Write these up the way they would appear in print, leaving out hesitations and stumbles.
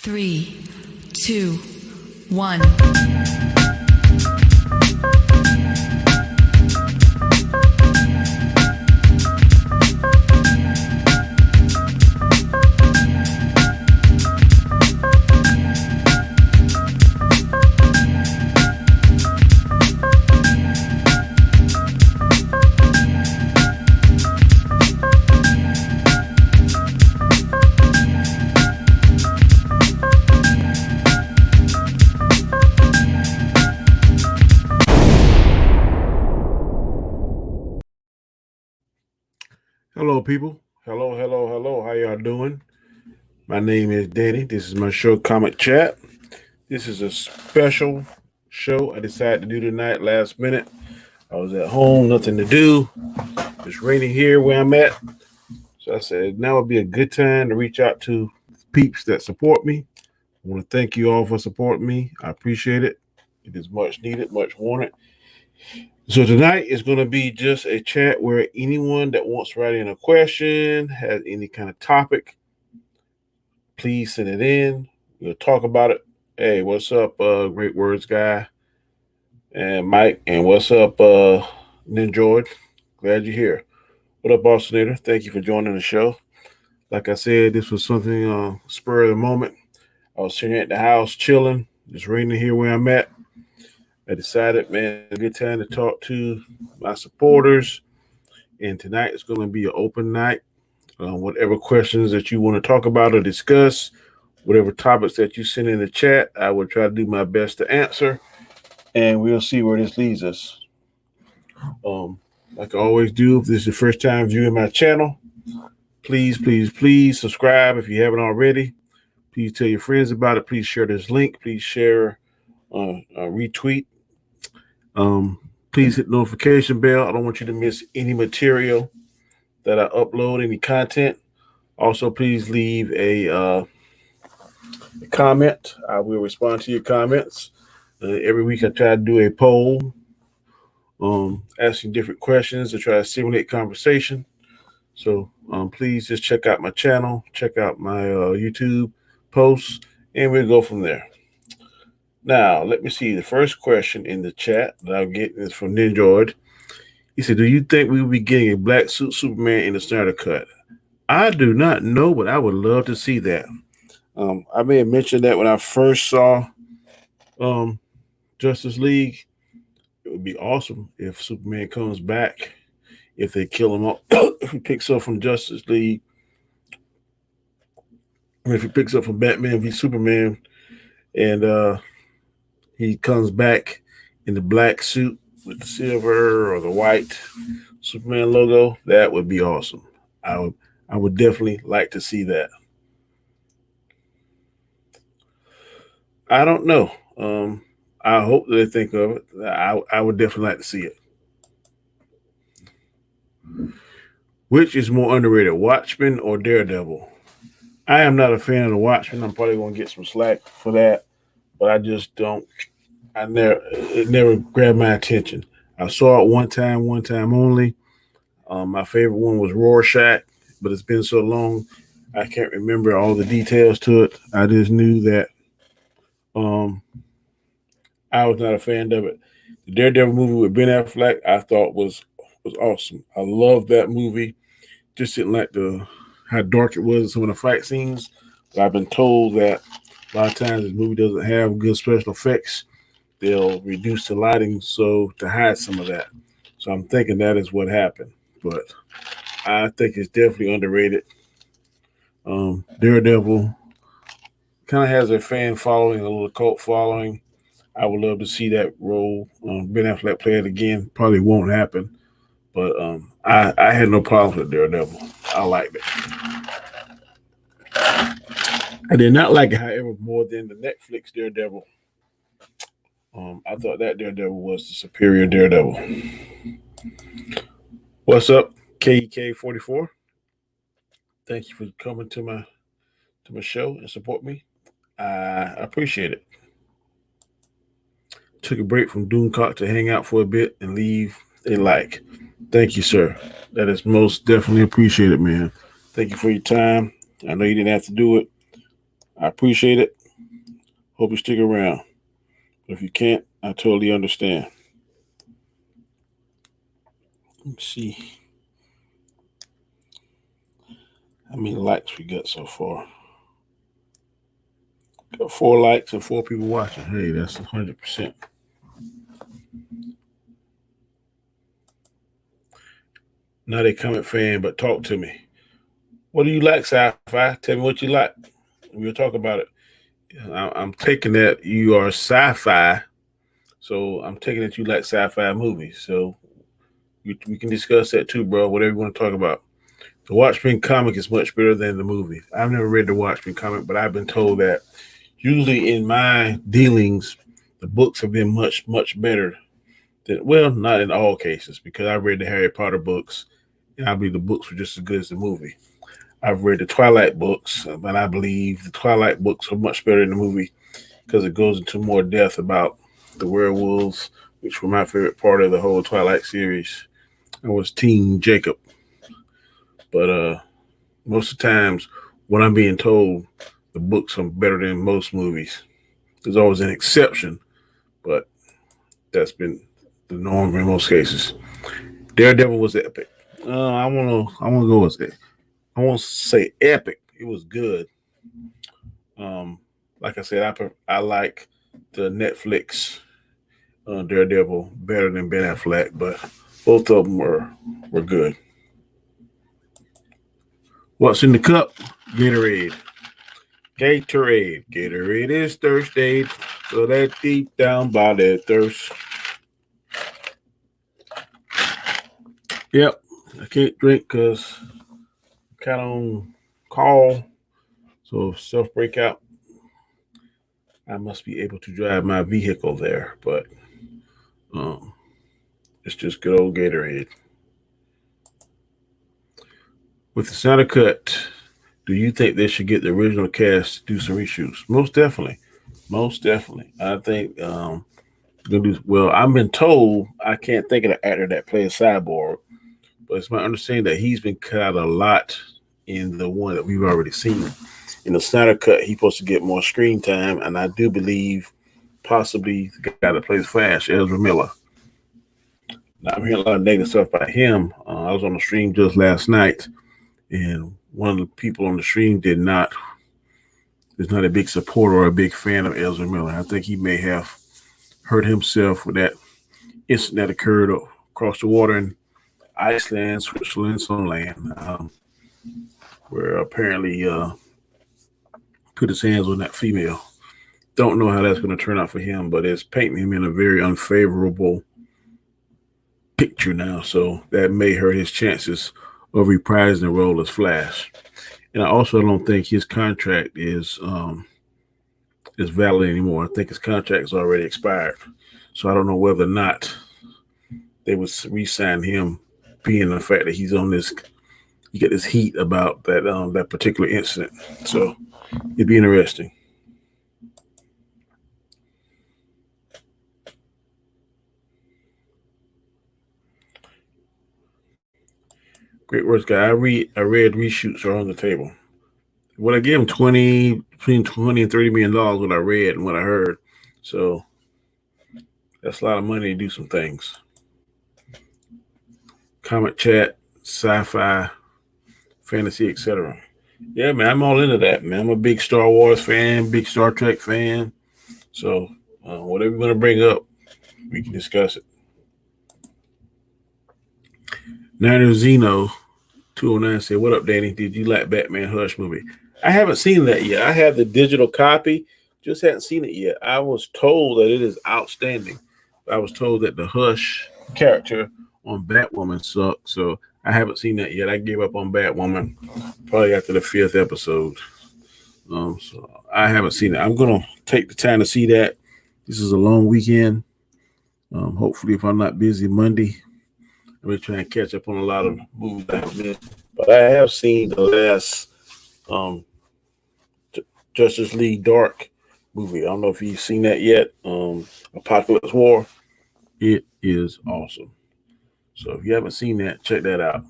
3, 2, 1. Hello, people. Hello. How y'all doing? My name is Danny. This is my show, Comic Chat. This is a special show I decided to do tonight, last minute. I was at home, nothing to do. It's raining here where I'm at. So I said, now would be a good time to reach out to peeps that support me. I want to thank you all for supporting me. I appreciate it. It is much needed, much wanted. So tonight is going to be just a chat where anyone that wants to write in a question, has any kind of topic, please send it in. We'll talk about it. Hey, what's up, Great Words Guy and Mike? And what's up, Nindroid? Glad you're here. What up, Austinator? Thank you for joining the show. Like I said, this was something spur of the moment. I was sitting at the house chilling. It's raining here where I'm at. I decided, man, it's a good time to talk to my supporters. And tonight is going to be an open night. Whatever questions that you want to talk about or discuss, whatever topics that you send in the chat, I will try to do my best to answer. And we'll see where this leads us. Like I always do, if this is the first time viewing my channel, please subscribe if you haven't already. Please tell your friends about it. Please share this link. Please share, retweet. Please hit the notification bell. I don't want you to miss any material that I upload, any content. Also, please leave a comment. I will respond to your comments. Every week I try to do a poll, asking different questions to try to stimulate conversation. So please just check out my channel, check out my YouTube posts, and we'll go from there. Now, let me see. The first question in the chat that I'll get is from Nindroid. He said, do you think we will be getting a black suit Superman in the Snyder Cut? I do not know, but I would love to see that. I may have mentioned that when I first saw Justice League. It would be awesome if Superman comes back, if they kill him up, if he picks up from Justice League, if he picks up from Batman v Superman, and he comes back in the black suit with the silver or the white Superman logo, that would be awesome. I would definitely like to see that. I don't know. I hope that they think of it. I would definitely like to see it. Which is more underrated, Watchmen or Daredevil? I am not a fan of the Watchmen. I'm probably going to get some slack for that, but I just don't. It never grabbed my attention. I saw it one time only. My favorite one was Rorschach, but it's been so long, I can't remember all the details to it. I just knew that I was not a fan of it. The Daredevil movie with Ben Affleck, I thought was awesome. I loved that movie. Just didn't like how dark it was in some of the fight scenes. But I've been told that a lot of times this movie doesn't have good special effects. They'll reduce the lighting so to hide some of that. So I'm thinking that is what happened. But I think it's definitely underrated. Daredevil kind of has a fan following, a little cult following. I would love to see that role. Ben Affleck play it again. Probably won't happen. But I had no problems with Daredevil. I liked it. I did not like it, however, more than the Netflix Daredevil. I thought that Daredevil was the superior Daredevil. What's up, KEK44? Thank you for coming to my show and support me. I appreciate it. Took a break from Doomcock to hang out for a bit and leave a like. Thank you, sir. That is most definitely appreciated, man. Thank you for your time. I know you didn't have to do it, I appreciate it. Hope you stick around. But if you can't, I totally understand. Let me see how many likes we got so far. Got 4 likes and 4 people watching. Hey, that's 100%. Not a comment fan, but talk to me. What do you like, sci-fi? Tell me what you like. We'll talk about it. I'm taking that you are sci-fi, so I'm taking that you like sci-fi movies. So we can discuss that too, bro. Whatever you want to talk about. The Watchmen comic is much better than the movie. I've never read the Watchmen comic, but I've been told that usually in my dealings, the books have been much, much better than, well, not in all cases, because I read the Harry Potter books, and I believe the books were just as good as the movie. I've read the Twilight books, and I believe the Twilight books are much better than the movie because it goes into more depth about the werewolves, which were my favorite part of the whole Twilight series. I was Team Jacob, but most of the times, what I'm being told, the books are better than most movies. There's always an exception, but that's been the norm in most cases. Daredevil was epic. I wanna go with it. I won't say epic. It was good. Um, like I said, I like the Netflix Daredevil better than Ben Affleck, but both of them were good. What's in the cup? Gatorade. Gatorade is thirsty, so that deep down body thirst. Yep, I can't drink because I'm kind of on call. So if self breakout, I must be able to drive my vehicle there. But um, it's just good old Gatorade. With the Snyder Cut, do you think they should get the original cast to do some reshoots? Most definitely. Most definitely. I think well, I've been told I can't think of the actor that plays Cyborg, but it's my understanding that he's been cut out a lot in the one that we've already seen. In the Snyder Cut, he's supposed to get more screen time, and I do believe possibly the guy that plays Flash, Ezra Miller. Now, I'm hearing a lot of negative stuff about him. I was on the stream just last night, and one of the people on the stream is not a big supporter or a big fan of Ezra Miller. I think he may have hurt himself with that incident that occurred across the water in Iceland, Switzerland, some land, where apparently put his hands on that female. Don't know how that's going to turn out for him, but it's painting him in a very unfavorable picture now. So that may hurt his chances of reprising the role as Flash. And I also don't think his contract is valid anymore. I think his contract is already expired. So I don't know whether or not they would re-sign him, being the fact that he's on this. You get this heat about that particular incident. So it'd be interesting. Great words, guy. I read reshoots are on the table. When I gave him between $20 and $30 million, what I read and what I heard. So that's a lot of money to do some things. Comic chat, sci-fi, fantasy, etc. Yeah, man, I'm all into that, man. I'm a big Star Wars fan, big Star Trek fan. So whatever you're gonna bring up, we can discuss it. Niner Zeno 209 said, "What up, Danny? Did you like Batman Hush movie?" I haven't seen that yet. I have the digital copy, just hadn't seen it yet. I was told that it is outstanding. I was told that the Hush character on Batwoman sucked, so I haven't seen that yet. I gave up on Batwoman probably after the 5th episode. So I haven't seen it. I'm gonna take the time to see that. This is a long weekend. Hopefully, if I'm not busy Monday, I'm gonna try and catch up on a lot of movies I've missed. But I have seen the last um, Justice League Dark movie. I don't know if you've seen that yet. Apocalypse War. It is awesome. So if you haven't seen that, check that out.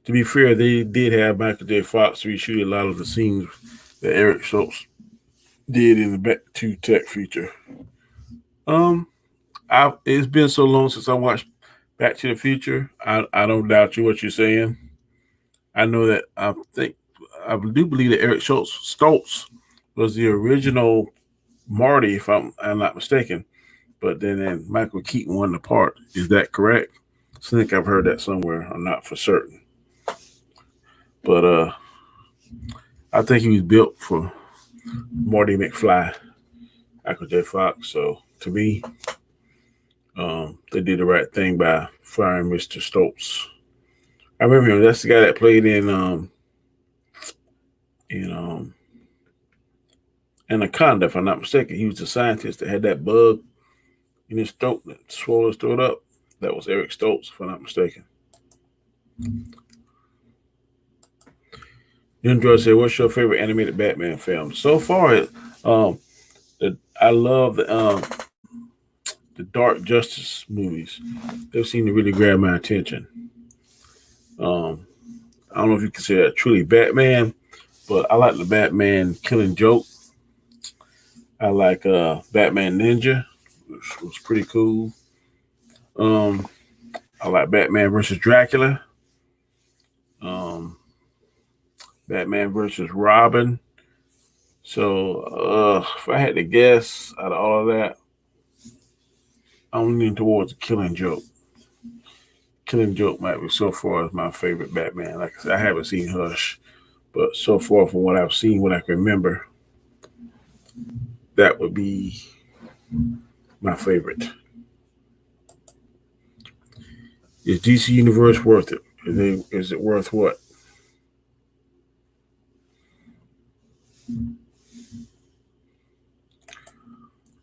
To be fair, they did have Michael J. Fox reshoot a lot of the scenes that Eric Schultz did in the Back to Tech feature. It's been so long since I watched Back to the Future. I don't doubt you what you're saying. I know that I do believe that Eric Stoltz was the original Marty, if I'm not mistaken. But then Michael Keaton won the part. Is that correct? I think I've heard that somewhere. I'm not for certain. But I think he was built for Marty McFly, Michael J. Fox. So to me, they did the right thing by firing Mr. Stoltz. I remember him. That's the guy that played in Anaconda, if I'm not mistaken. He was the scientist that had that bug in his throat that swallowed his throat up. That was Eric Stoltz, if I'm not mistaken. Nindroid said, "What's your favorite animated Batman film?" So far, I love the Dark Justice movies. They seem to really grab my attention. I don't know if you consider that truly Batman, but I like the Batman Killing Joke. I like Batman Ninja, which was pretty cool. I like Batman versus Dracula. Batman versus Robin. So if I had to guess out of all of that, I'm leaning towards the Killing Joke. Killing Joke might be so far as my favorite Batman. Like I said, I haven't seen Hush, but so far from what I've seen, what I can remember, that would be my favorite. Is DC Universe worth it? Is it worth what?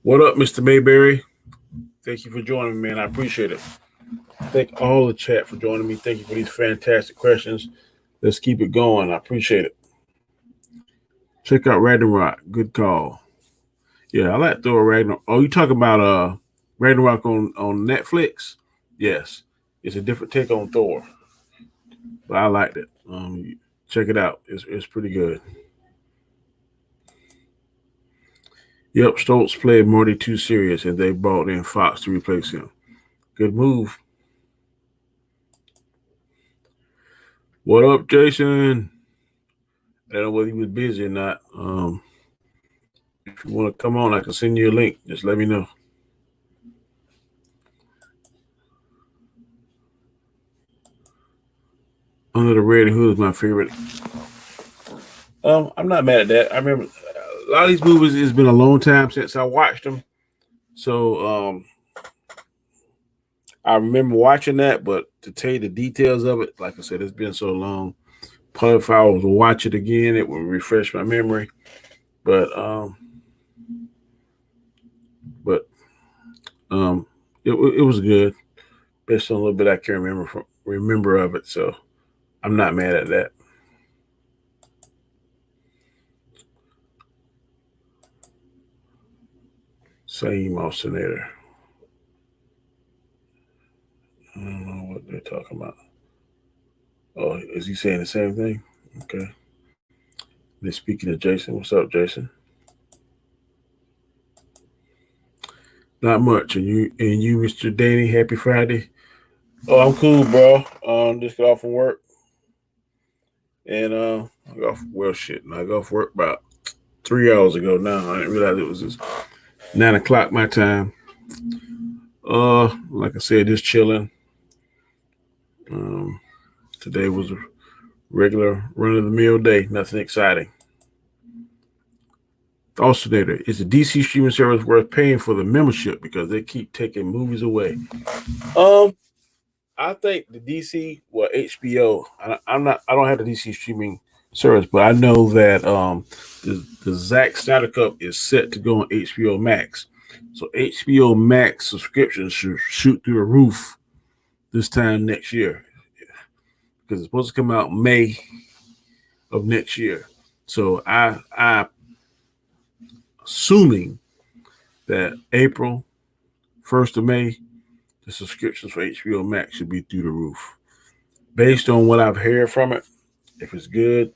What up, Mr. Mayberry? Thank you for joining me, man. I appreciate it. Thank all the chat for joining me. Thank you for these fantastic questions. Let's keep it going. I appreciate it. Check out Ragnarok. Good call. Yeah, I like Thor Ragnarok. Oh, you talking about Ragnarok on Netflix? Yes. It's a different take on Thor. But I liked it. Check it out. It's pretty good. Yep, Stoltz played Marty too serious, and they brought in Fox to replace him. Good move. What up, Jason? I don't know whether he was busy or not. If you want to come on, I can send you a link. Just let me know. Under the Red Hood is my favorite. I'm not mad at that. I remember a lot of these movies. It's been a long time since I watched them, so I remember watching that. But to tell you the details of it, like I said, it's been so long. Probably if I was to watch it again, it would refresh my memory. But it was good. Based on a little bit I can remember of it, so I'm not mad at that. Same Austinator. I don't know what they're talking about. Oh, is he saying the same thing? Okay. They're speaking to Jason. What's up, Jason? Not much. And you, Mr. Danny, happy Friday. Oh, I'm cool, bro. Just got off from work. And I got I got off work about 3 hours ago now. I didn't realize it was just 9 o'clock my time. Like I said, just chilling. Today was a regular run-of-the-mill day. Nothing exciting. Austinator, is the DC streaming service worth paying for the membership because they keep taking movies away? I think the DC, HBO. I don't have the DC streaming service, but I know that the Zack Snyder Cup is set to go on HBO Max. So HBO Max subscriptions should shoot through the roof this time next year because it's supposed to come out May of next year. So I assuming that April 1st of May, the subscriptions for HBO Max should be through the roof. Based on what I've heard from it, if it's good,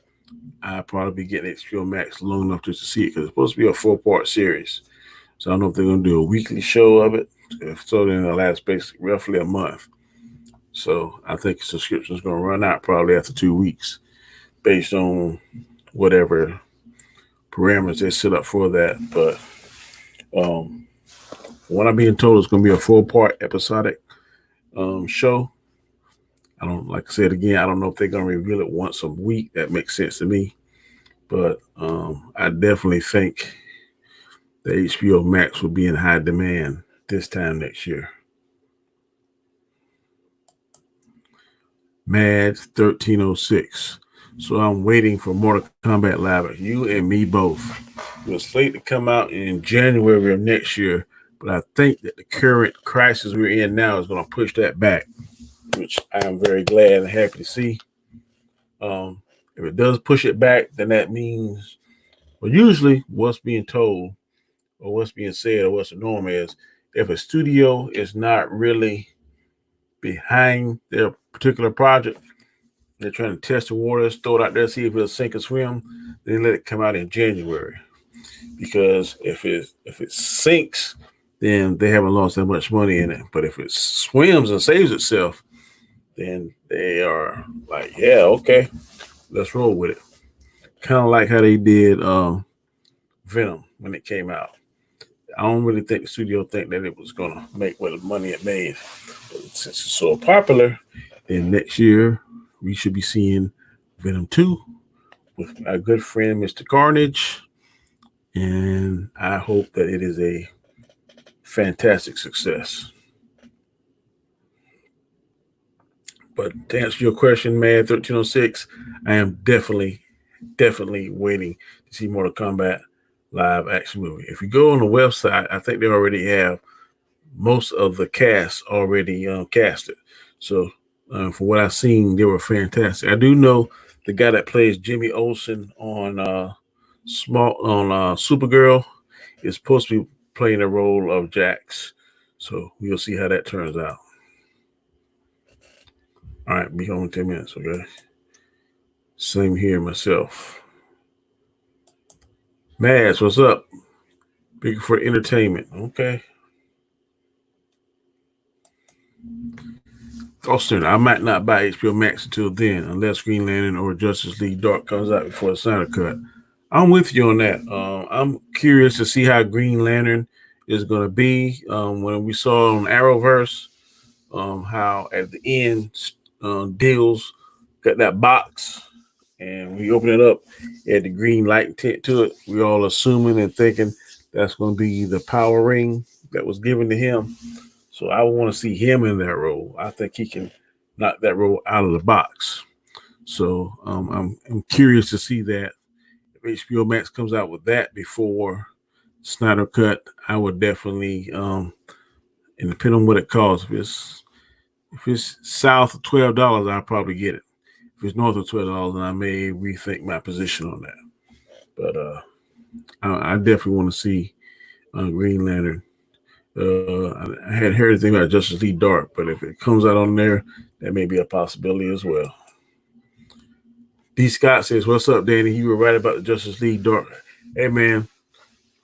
I'll probably be getting HBO Max long enough just to see it because it's supposed to be a 4-part series. So I don't know if they're going to do a weekly show of it. If so, then it'll last basically roughly a month. So I think subscription is going to run out probably after 2 weeks based on whatever parameters they set up for that. But what I'm being told is going to be a 4-part episodic show. I don't, like I said again, I don't know if they're going to reveal it once a week. That makes sense to me. But I definitely think the HBO Max will be in high demand this time next year. Mads 1306. So I'm waiting for Mortal Kombat Live. You and me both. It was slated to come out in January of next year, but I think that the current crisis we're in now is going to push that back, which I am very glad and happy to see. If it does push it back, then that means, well, usually what's being told or what's being said or what's the norm is, if a studio is not really behind their particular project, they're trying to test the waters, throw it out there, see if it'll sink or swim, then let it come out in January. Because if it sinks, then they haven't lost that much money in it. But if it swims and saves itself, then they are like, yeah, okay, let's roll with it. Kind of like how they did Venom when it came out. I don't really think the studio think that it was going to make what money it made. But since it's so popular, then next year we should be seeing Venom 2 with our good friend Mr. Carnage. And I hope that it is a fantastic success. But to answer your question, man, 1306, I am definitely waiting to see Mortal Kombat live action movie. If you go on the website, I think they already have most of the cast already casted. So from what I've seen, they were fantastic. I do know the guy that plays Jimmy Olsen on Supergirl is supposed to be playing the role of Jax. So we'll see how that turns out. All right, be home in 10 minutes, okay? Same here myself. Mads, what's up? Big for entertainment. Okay. Austinator, I might not buy HBO Max until then, unless Green Lantern or Justice League Dark comes out before the Snyder Cut. I'm with you on that. I'm curious to see how Green Lantern is going to be. When we saw on Arrowverse, how at the end, Deals got that box, and we open it up, it had the green light tint to it. We all assuming and thinking that's going to be the power ring that was given to him. So I want to see him in that role. I think he can knock that role out of the box. So I'm curious to see that. If HBO Max comes out with that before Snyder Cut, I would definitely, and depending on what it costs, if it's south of $12, I'll probably get it. If it's north of $12, then I may rethink my position on that. But I definitely want to see Green Lantern. I hadn't heard anything about Justice League Dark, but if it comes out on there, that may be a possibility as well. D. Scott says, "What's up, Danny? You were right about the Justice League Dark." Hey, man,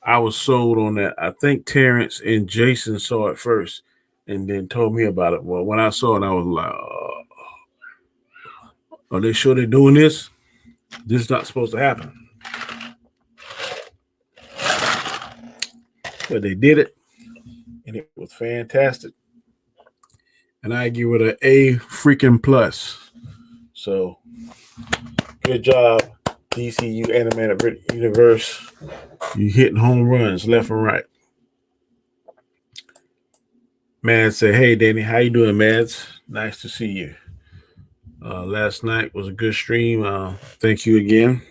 I was sold on that. I think Terrence and Jason saw it first and then told me about it. Well, when I saw it, I was like, are they sure they're doing this? This is not supposed to happen. But they did it, and it was fantastic. And I give it an A freaking plus. So, good job, DCU Animated Universe. You hitting home runs left and right. Mads said, "Hey, Danny, how you doing, Mads? Nice to see you. Last night was a good stream. Thank you again.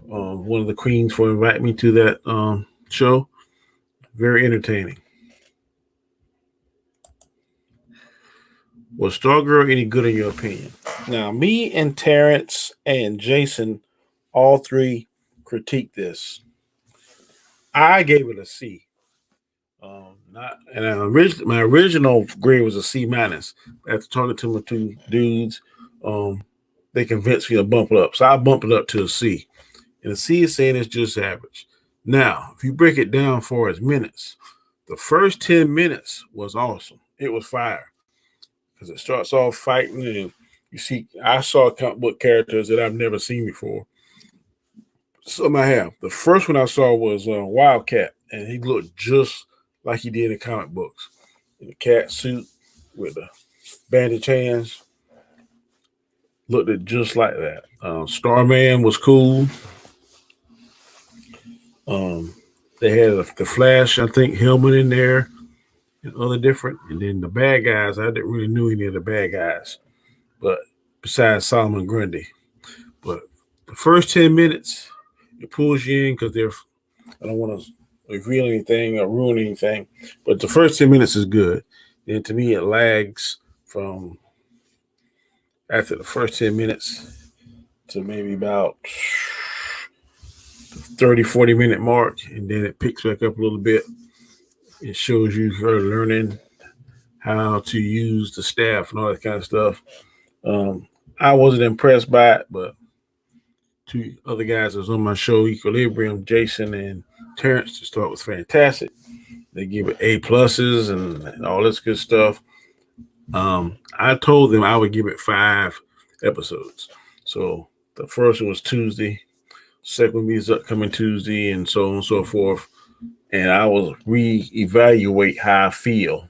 One of the queens for inviting me to that show. Very entertaining. Was Stargirl any good in your opinion?" Now, me and Terrence and Jason, all three critiqued this. I gave it a C. My original grade was a C minus. After talking to my two dudes, they convinced me to bump it up. So I bumped it up to a C. And the C is saying it's just average. Now, if you break it down for its minutes, the first 10 minutes was awesome. It was fire. Because it starts off fighting and you see, I saw comic book characters that I've never seen before. Some I have. The first one I saw was Wildcat, and he looked just like he did in comic books. In a cat suit with the bandaged hands. Looked it just like that. Starman was cool. They had the Flash, I think, helmet in there and other different. And then the bad guys, I didn't really know any of the bad guys, but besides Solomon Grundy. But the first 10 minutes, it pulls you in because I don't want to reveal anything or ruin anything, but the first 10 minutes is good. Then to me, it lags from after the first 10 minutes to maybe about 30, 40-minute mark, and then it picks back up a little bit. It shows you her learning how to use the staff and all that kind of stuff. I wasn't impressed by it, but two other guys that was on my show, Equilibrium, Jason and Terrence, just thought it was fantastic. They give it A pluses and all this good stuff. I told them I would give it 5 episodes. So the first one was Tuesday, second one is upcoming Tuesday, and so on and so forth. And I will reevaluate how I feel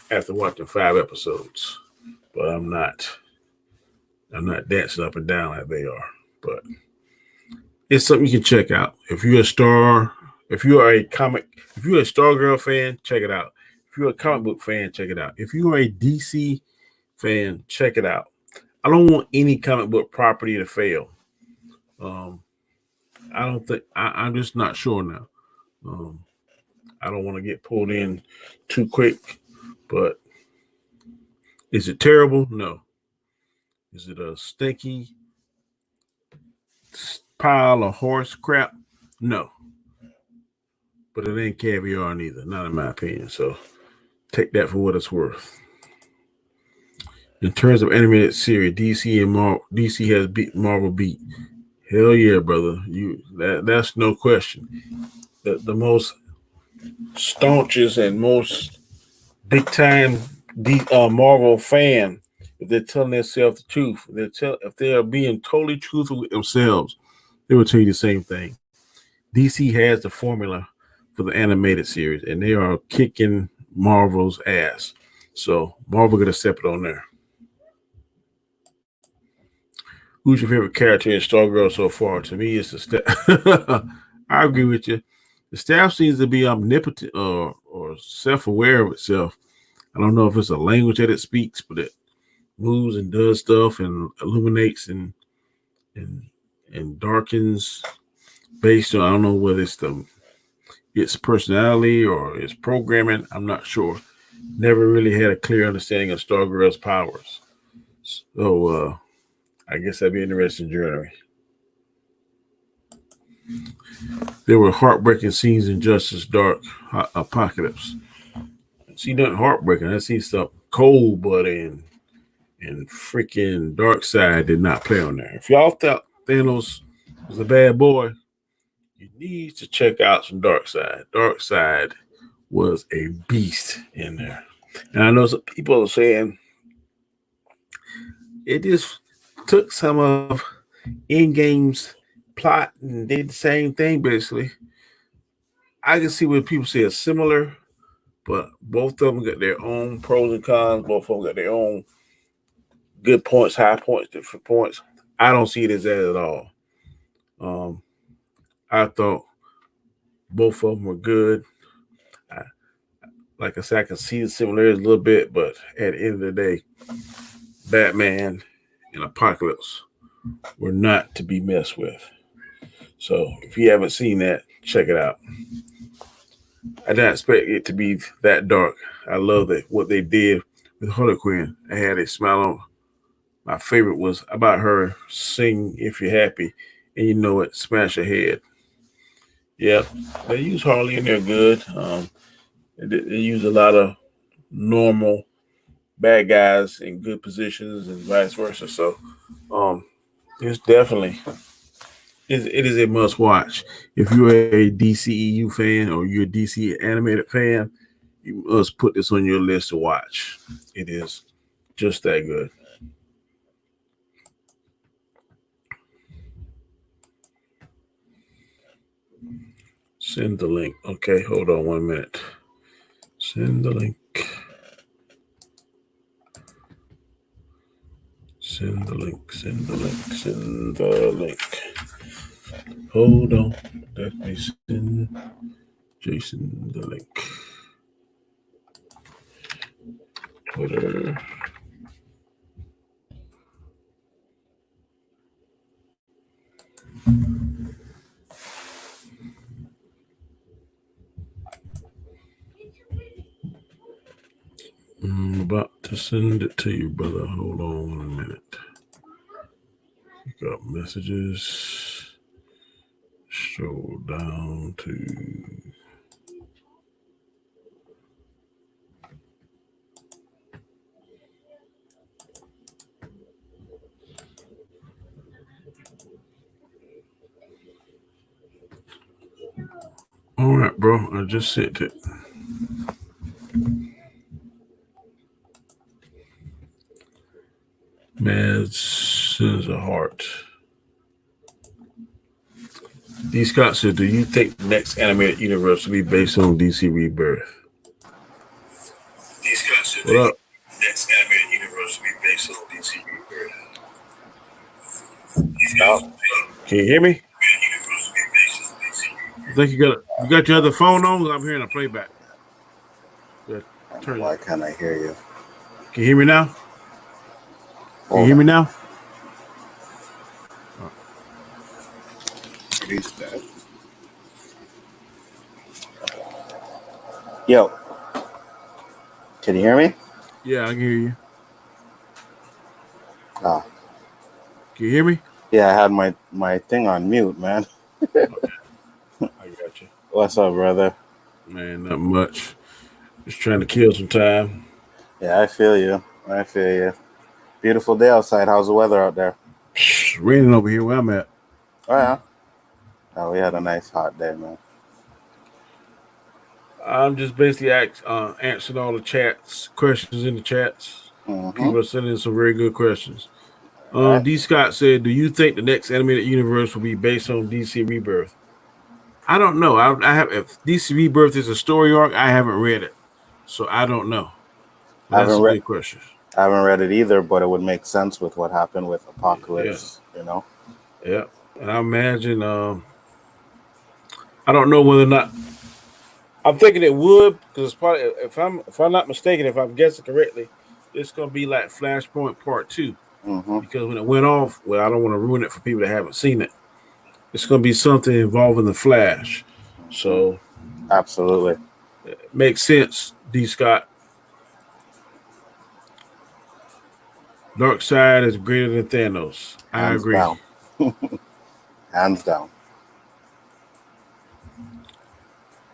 after watching 5 episodes. But I'm not dancing up and down like they are. But it's something you can check out. If you're a Stargirl fan, check it out. If you're a comic book fan, check it out. If you are a DC fan, check it out. I don't want any comic book property to fail. I don't think I'm just not sure now. I don't want to get pulled in too quick, but is it terrible? No. Is it a stinky pile of horse crap? No. But it ain't caviar neither, not in my opinion. So take that for what it's worth. In terms of animated series, DC has beat Marvel beat. Hell yeah, brother. That's no question. The most staunchest and most big time Marvel fan, if they're telling themselves the truth, if they are being totally truthful with themselves, they will tell you the same thing. DC has the formula for the animated series, and they are kicking Marvel's ass. So Marvel gonna step it on there. Who's your favorite character in Stargirl so far? To me, it's the staff. I agree with you. The staff seems to be omnipotent or self-aware of itself. I don't know if it's a language that it speaks, but it moves and does stuff and illuminates and darkens based on, I don't know whether it's its personality or its programming. I'm not sure. Never really had a clear understanding of Stargirl's powers. So I guess that'd be an interesting journey. There were heartbreaking scenes in Justice Dark Apocalypse. See nothing heartbreaking. I see stuff cold-blooded and freaking Darkseid did not play on there. If y'all thought Thanos was a bad boy, you need to check out some Darkseid. Darkseid was a beast in there. And I know some people are saying it just took some of Endgame's plot and did the same thing, basically. I can see where people say it's similar, but both of them got their own pros and cons. Both of them got their own good points, high points, different points. I don't see it as that at all. I thought both of them were good. Like I said, I can see the similarities a little bit, but at the end of the day, Batman and Apocalypse were not to be messed with. So if you haven't seen that, check it out. I didn't expect it to be that dark. I love what they did with Harley Quinn. I had a smile on. My favorite was about her sing "If You're Happy," and you know it, smash her head. Yep, they use Harley in there good. I like the way they did it. They did the same thing, basically. I can see where people say it's similar, but both of them got their own pros and cons. Both of them got their own good points, high points, different points. I don't see it as that at all. I think both of them were good. They use a lot of normal bad guys in good positions and vice versa. So um, it's definitely it is a must watch. If you're a DCEU fan or you're a DC animated fan, you must put this on your list to watch. It is just that good. Send the link. Okay, hold on 1 minute. Send the link. Send the link. Send the link. Send the link. Hold on. Let me send Jason the link. Twitter. I'm about to send it to you, brother. Hold on 1 minute. You got messages. Scroll down to. All right, bro. I just sent it. Mad sends a heart. D. Scott said, "Do you think the next animated universe will be based on DC Rebirth?" D. Scott said, "What up? Next animated universe will be based on DC Rebirth." Can you hear me? I think you got your other phone on. I'm hearing a playback. Why can't I hear you? Can you hear me now? Can you hear me now? Yo, can you hear me? Yeah, I can hear you. Ah. Can you hear me? Yeah, I had my thing on mute, man. Okay. I got you. What's up, brother? Man, not much. Just trying to kill some time. Yeah, I feel you. I feel you. Beautiful day outside. How's the weather out there? It's raining over here where I'm at. Oh, yeah. Oh, we had a nice hot day, man. I'm just basically answering all the questions in the chats. Mm-hmm. People are sending some very good questions. Right. D. Scott said, "Do you think the next animated universe will be based on DC Rebirth?" I don't know. I have if DC Rebirth is a story arc. I haven't read it, so I don't know. But that's a good question. I haven't read it either, but it would make sense with what happened with Apocalypse. Yeah. You know. Yeah, and I imagine. I don't know whether or not. I'm thinking it would because it's probably if I'm not mistaken, if I'm guessing correctly, it's gonna be like Flashpoint Part 2 Mm-hmm. because when it went off, well, I don't want to ruin it for people that haven't seen it. It's gonna be something involving the Flash, so Absolutely. it makes sense. D. Scott, Dark Side is greater than Thanos. I Hands agree. down. Hands down.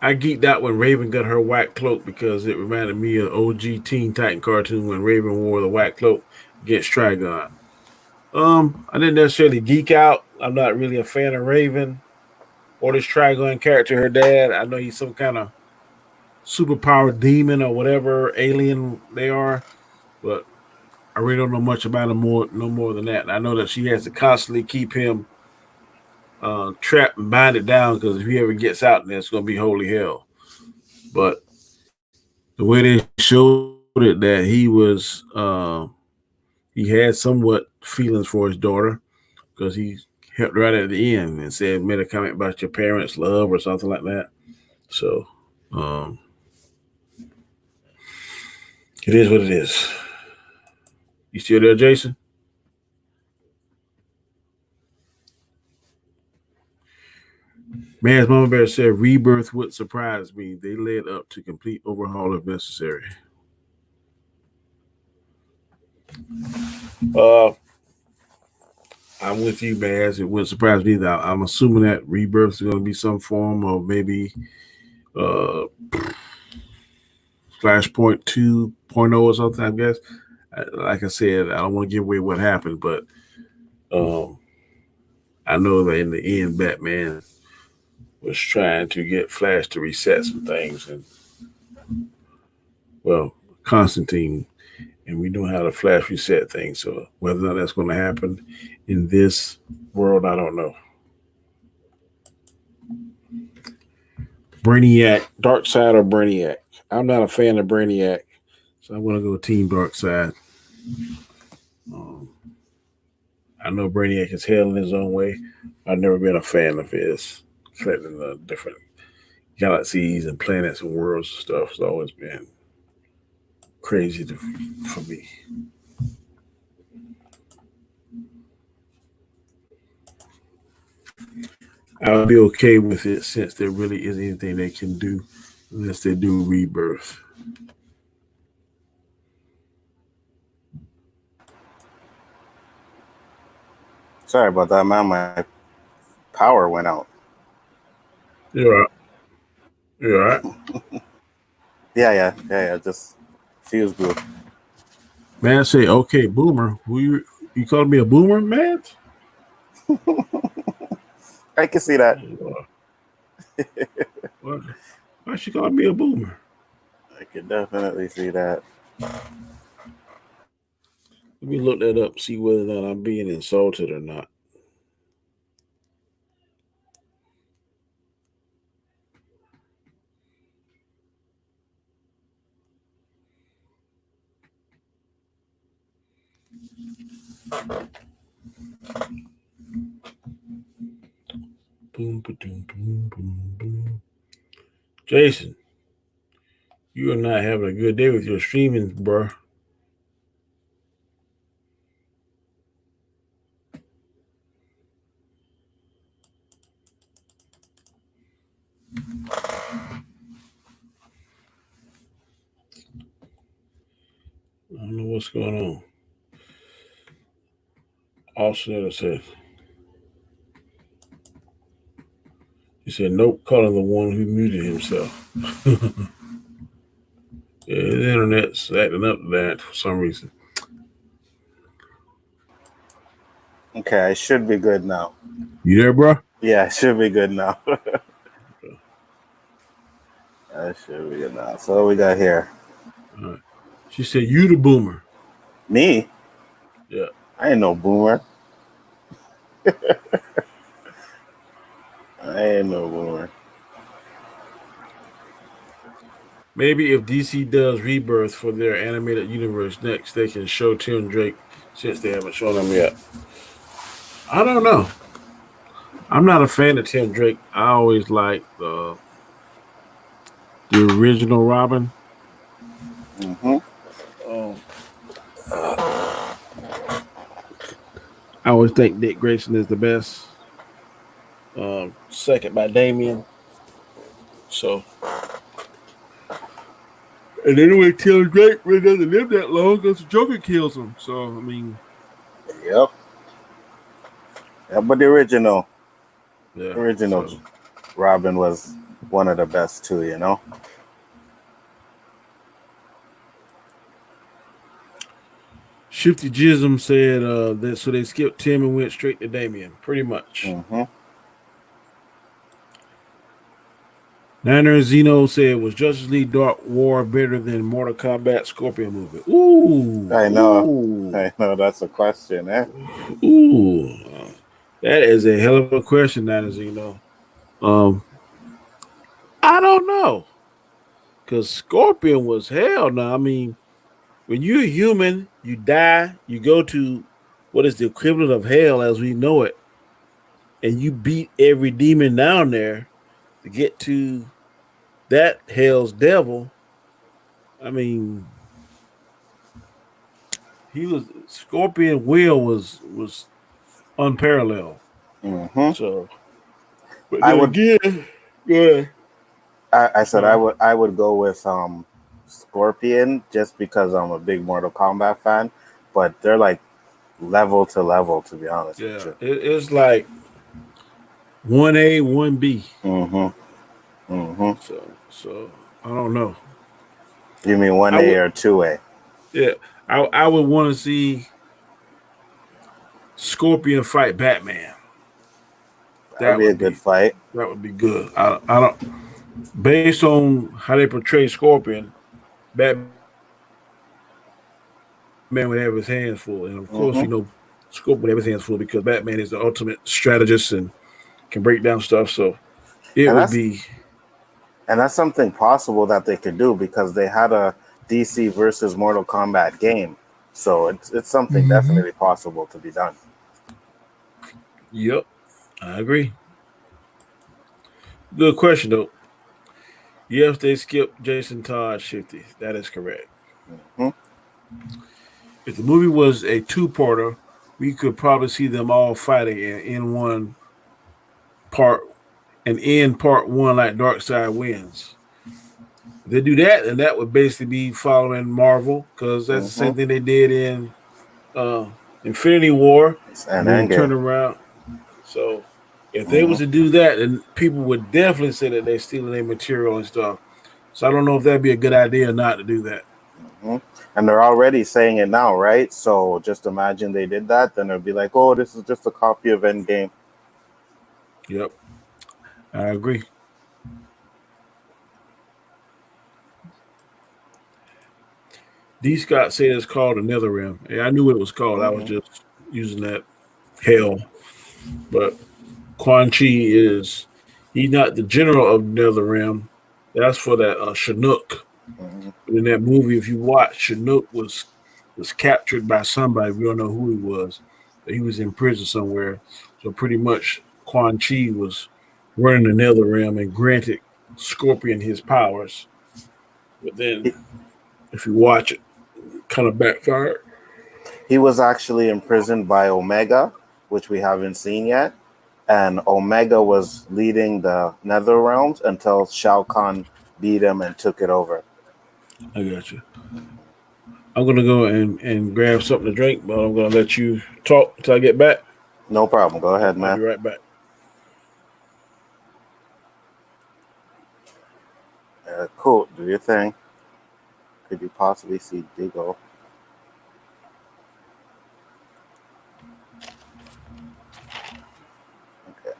I geeked out when Raven got her white cloak because it reminded me of OG Teen Titan cartoon when Raven wore the white cloak against Trigon. I didn't necessarily geek out. I'm not really a fan of Raven or this Trigon character, her dad. I know he's some kind of superpower demon or whatever alien they are, but I really don't know much about him no more than that. And I know that she has to constantly keep him trapped and binded down because if he ever gets out, then it's gonna be holy hell. But the way they showed it that he had somewhat feelings for his daughter because he helped right at the end and said made a comment about your parents' love or something like that. So um, it is what it is. You still there, Jason? Man's MamaBear said rebirth would surprise me. They led up to complete overhaul if necessary. Uh, I'm with you, Baz. It wouldn't surprise me that I'm assuming that rebirth is going to be some form of maybe Flashpoint 2.0 or something, I guess. Like I said, I don't want to give away what happened, but I know that in the end, Batman was trying to get Flash to reset some things, and well, Constantine, and we know how the Flash reset things. So whether or not that's going to happen in this world, I don't know. Brainiac, Dark Side or Brainiac? I'm not a fan of Brainiac, so I'm going to go Team Dark Side. I know Brainiac is hell in his own way. I've never been a fan of his. Threatening the different galaxies and planets and worlds and stuff has always been crazy for me. I'll be okay with it since there really isn't anything they can do unless they do Rebirth. Sorry about that, man. My power went out. You're right. You're right. Yeah. Just fuse blew. Man, say, okay, boomer. You called me a boomer, man? I can see that. Why she called me a boomer? I can definitely see that. Let me look that up, see whether or not I'm being insulted or not. Boom, boom, boom, boom, boom. Jason, you are not having a good day with your streaming, bro. I don't know what's going on. Austinator said, he said, nope, calling the one who muted himself. Yeah, his internet's acting up to that for some reason. Okay, I should be good now. You there, bro? Yeah, I should be good now. I should be good now. So what we got here? All right. She said, you the boomer. Me? Yeah. I ain't no boomer. I ain't no boomer. Maybe if DC does Rebirth for their animated universe next, they can show Tim Drake since they haven't shown him yet. I don't know. I'm not a fan of Tim Drake. I always liked the original Robin. Mm-hmm. I always think Dick Grayson is the best. Second by Damian. So, and anyway, Tim Drake really doesn't live that long because the Joker kills him. So, I mean, Yep. Yeah, but the original so. Robin was one of the best too, you know. Shifty Jism said that so they skipped Tim and went straight to Damian, pretty much. Mm-hmm. Niner Zeno said, was Justice League Dark War better than Mortal Kombat Scorpion movie? Ooh. I know that's a question, eh? Ooh. That is a hell of a question, Niner Zeno. I don't know. Because Scorpion was hell now. I mean, when you're a human, you die, you go to what is the equivalent of hell as we know it, and you beat every demon down there to get to that hell's devil. I mean, Scorpion Will was unparalleled. Mm-hmm. So, but then again, go ahead. I said I would go with Scorpion just because I'm a big Mortal Kombat fan, but they're like level to level, to be honest with you. It's like 1A, 1B. Mm-hmm. Mm-hmm. So I don't know. You mean one I A would, or two A? yeah, I would want to see Scorpion fight Batman. That would That be a would good be fight. that would be good. I don't based on how they portray Scorpion, Batman would have his hands full, and of course, Hmm. Scorpion would have his hands full because Batman is the ultimate strategist and can break down stuff. So it And would that's be, and that's something possible that they could do because they had a DC versus Mortal Kombat game. So it's something Mm-hmm. definitely possible to be done. yep, I agree. Good question though. Yes, they skipped Jason Todd Shifty. That is correct. Hmm. If the movie was a two-parter, we could probably see them all fighting in one part and end part one like Dark Side wins. If they do that, then that would basically be following Marvel because that's the Hmm. same thing they did in uh, Infinity War, And and then turn Endgame. around. So if they Hmm. was to do that, then people would definitely say that they're stealing their material and stuff. So I don't know if that'd be a good idea or not to do that. Hmm. And they're already saying it now, right? So just imagine they did that, then it'd be like, oh, this is just a copy of Endgame. Yep, I agree. D. Scott said it's called Another Realm. Yeah, I knew what it was called. I was Hmm. just using that hell. But Quan Chi is he's not the general of Nether Realm. That's for that Chinook. Hmm. But in that movie, if you watch, Chinook was captured by somebody. We don't know who he was, but he was in prison somewhere. So pretty much, Quan Chi was running the Nether Realm and granted Scorpion his powers. But then, He, if you watch it, kind of backfired. he was actually imprisoned by Omega, which we haven't seen yet. And Omega was leading the Nether Realms until Shao Kahn beat him and took it over. I got you. I'm gonna go and grab something to drink, but I'm gonna let you talk until I get back. No problem. Go I'll, ahead, I'll be man. right back. Cool. Do your thing. Could you possibly see Diggle? Okay.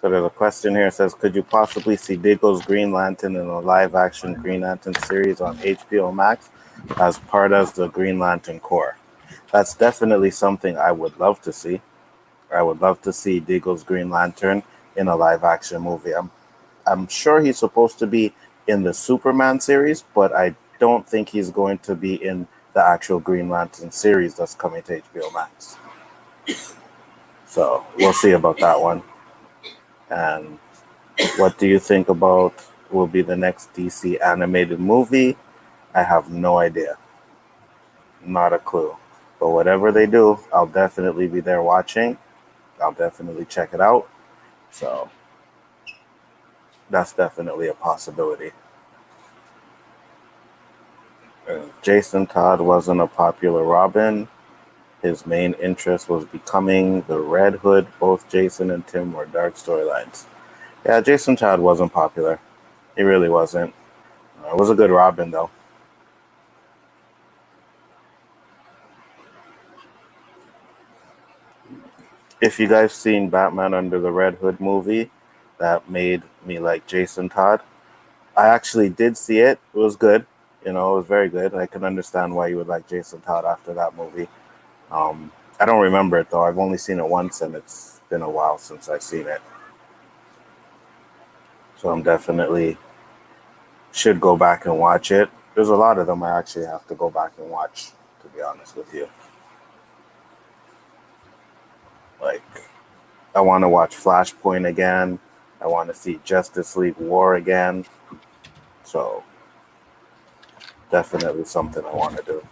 So there's a question here. It says, could you possibly see Diggle's Green Lantern in a live-action Green Lantern series on HBO Max as part of the Green Lantern Corps? That's definitely something I would love to see. I would love to see Diggle's Green Lantern in a live-action movie. I'm sure he's supposed to be in the Superman series, but I don't think he's going to be in the actual Green Lantern series that's coming to HBO Max. So we'll see about that one. And what do you think about will be the next DC animated movie? I have no idea. Not a clue. But whatever they do, I'll definitely be there watching. I'll definitely check it out. So that's definitely a possibility. Jason Todd wasn't a popular Robin. His main interest was becoming the Red Hood. Both Jason and Tim were dark storylines. Yeah, Jason Todd wasn't popular. He really wasn't. It was a good Robin, though. If you guys seen Batman Under the Red Hood movie, that made me like Jason Todd. I actually did see it. It was good. It was very good. I can understand why you would like Jason Todd after that movie. I don't remember it though. I've only seen it once, and it's been a while since I've seen it. So I'm definitely should go back and watch it. There's a lot of them I actually have to go back and watch, to be honest with you. Like, I want to watch Flashpoint again. I want to see Justice League War again. So definitely something I want to do.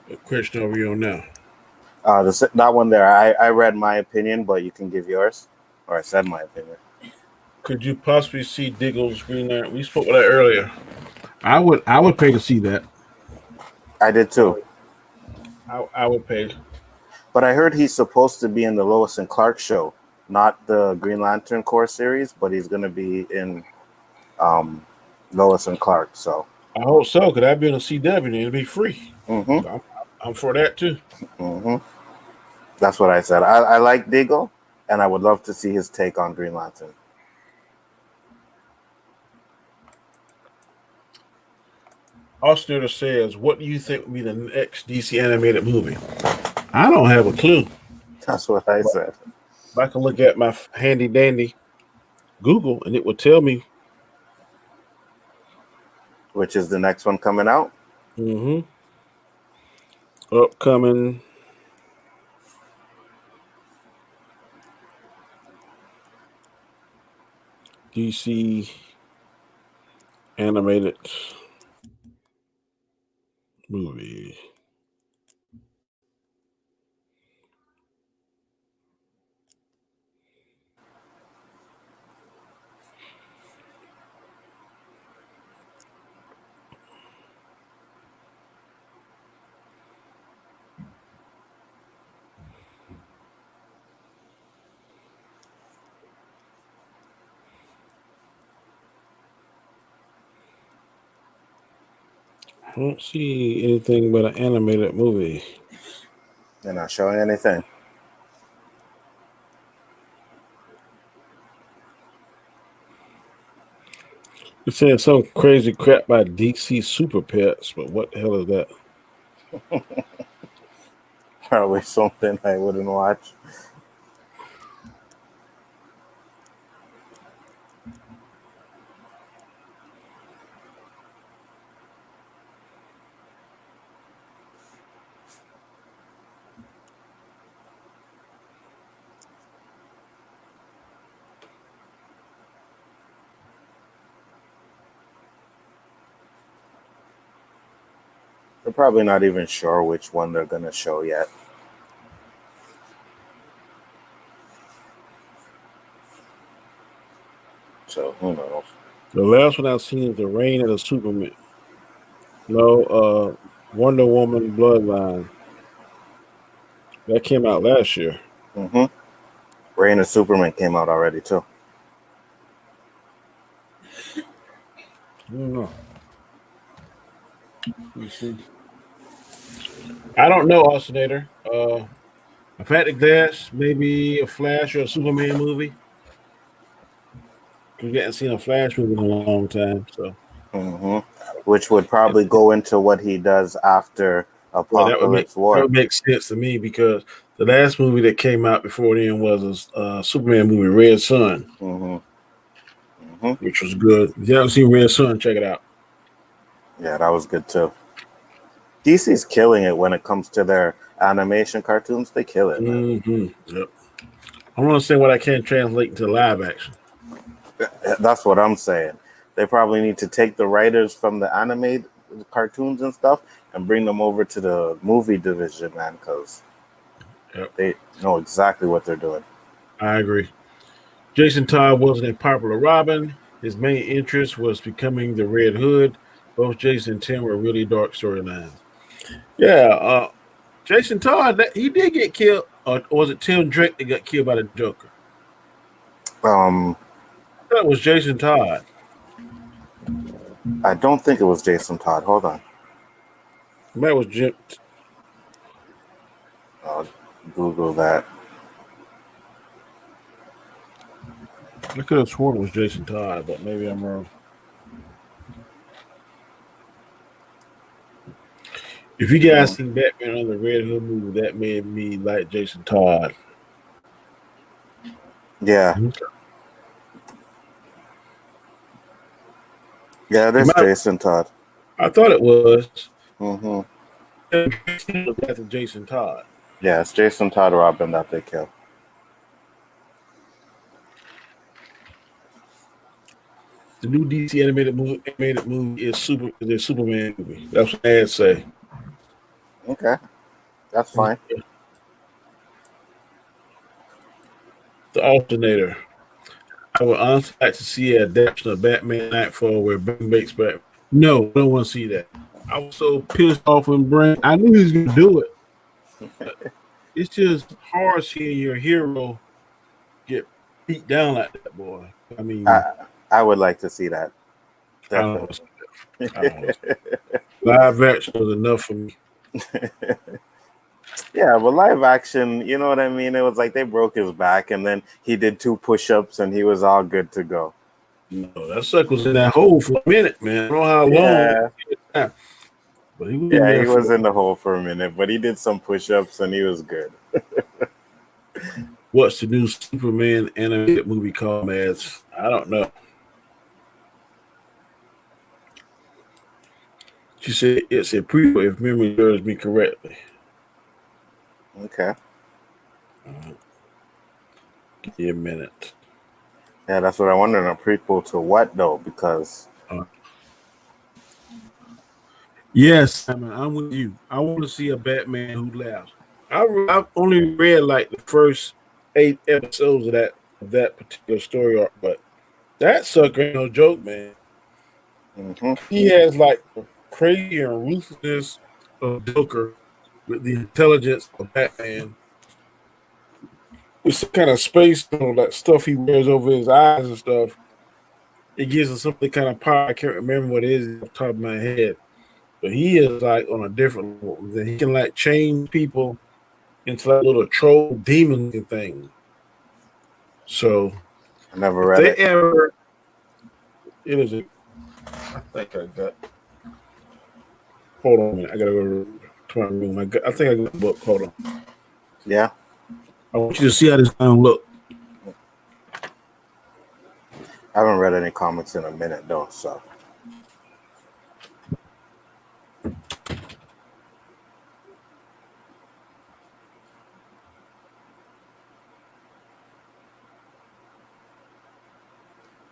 What question are we on now? That one there, I read my opinion, but you can give yours, or I said my opinion. Could you possibly see Diggle's Green Lantern? We spoke about that earlier. I would pay to see that. I did I too. would, I would pay. But I heard he's supposed to be in the Lois and Clark show, not the Green Lantern Corps series, but he's going to be in Lois and Clark. So I hope so, because I've been on CW and it'll be free. mm-hmm. So I'm for that too. Mm-hmm. That's what I said. I like Diggle, and I would love to see his take on Green Lantern. Austinator says, "What do you think will be the next DC animated movie?" I don't have a clue. That's what I said. I can look at my handy dandy Google and it will tell me. Which is the next one coming out? Mm-hmm. Upcoming. DC animated movie. I don't see anything but an animated movie. They're not showing anything. It says some crazy crap by DC Super Pets, but what the hell is that? Probably something I wouldn't watch. They're probably not even sure which one they're going to show yet. So, who knows? The last one I've seen is The Reign of the Superman. No, Wonder Woman Bloodline. That came out last year. Mm-hmm. Reign of Superman came out already, too. I don't know. Let's see. I don't know, Austinator. I've had to guess maybe a Flash or a Superman movie. We haven't seen a Flash movie in a long time, so. Mm-hmm. Which would probably go into what he does after Apocalypse War. That would make sense to me because the last movie that came out before then was a Superman movie, Red Sun, which was good. If you haven't seen Red Sun, check it out. Yeah, that was good too. DC's killing it when it comes to their animation cartoons. They kill it, man. Mm-hmm. Yep. I want to say what I can translate into live action. That's what I'm saying. They probably need to take the writers from the animated cartoons and stuff and bring them over to the movie division, man, because they know exactly what they're doing. I agree. Jason Todd wasn't a popular Robin. His main interest was becoming the Red Hood. Both Jason and Tim were really dark storylines. Yeah, Jason Todd, he did get killed. Or was it Tim Drake that got killed by the Joker? That was Jason Todd. I don't think it was Jason Todd. Hold on. That was Jim. I'll Google that. I could have sworn it was Jason Todd, but maybe I'm wrong. If you guys seen Batman on the Red Hood movie, that made me like Jason Todd. Yeah. Yeah, it is Jason Todd. I thought it was. Mm-hmm. That's Jason Todd. Yeah, it's Jason Todd Robin that they kill. The new DC animated movie is the Superman movie. That's what ads say. Okay, that's fine. The Austinator. I would honestly like to see an adaptation of Batman Nightfall where Ben makes Batman. No, I don't want to see that. I was so pissed off when Brent. I knew he was going to do it. it's just hard seeing your hero get beat down like that, boy. I mean, I would like to see that. I don't know. Definitely. I don't know. Live action was enough for me. Yeah, but live action, you know what I mean? It was like they broke his back and then he did 2 push-ups and he was all good to go. No, that sucker was in that hole for a minute, man. I don't know how long. Yeah. But he was in Yeah, there he was in the hole for a minute, but he did some push-ups and he was good. What's the new Superman animated movie called, man? I don't know. She said it's a prequel, if memory serves me correctly. Okay. Give me a minute. Yeah, that's what I wondered. A prequel to what, though? Because... Yes, Simon, I'm with you. I want to see a Batman who laughs. I've only read like the first 8 episodes of that particular story arc, but that sucker ain't no joke, man. He has like the crazy and ruthlessness of Joker with the intelligence of Batman. With some kind of space, like stuff he wears over his eyes and stuff. It gives him something kind of power. I can't remember what it is off the top of my head. But he is like on a different level. He can like change people into like little troll demons and things. So I never read it. It is I think I got. Hold on a minute. I gotta go to my room. I think I got the book. Hold on. Yeah. I want you to see how this thing look. I haven't read any comics in a minute, though, so.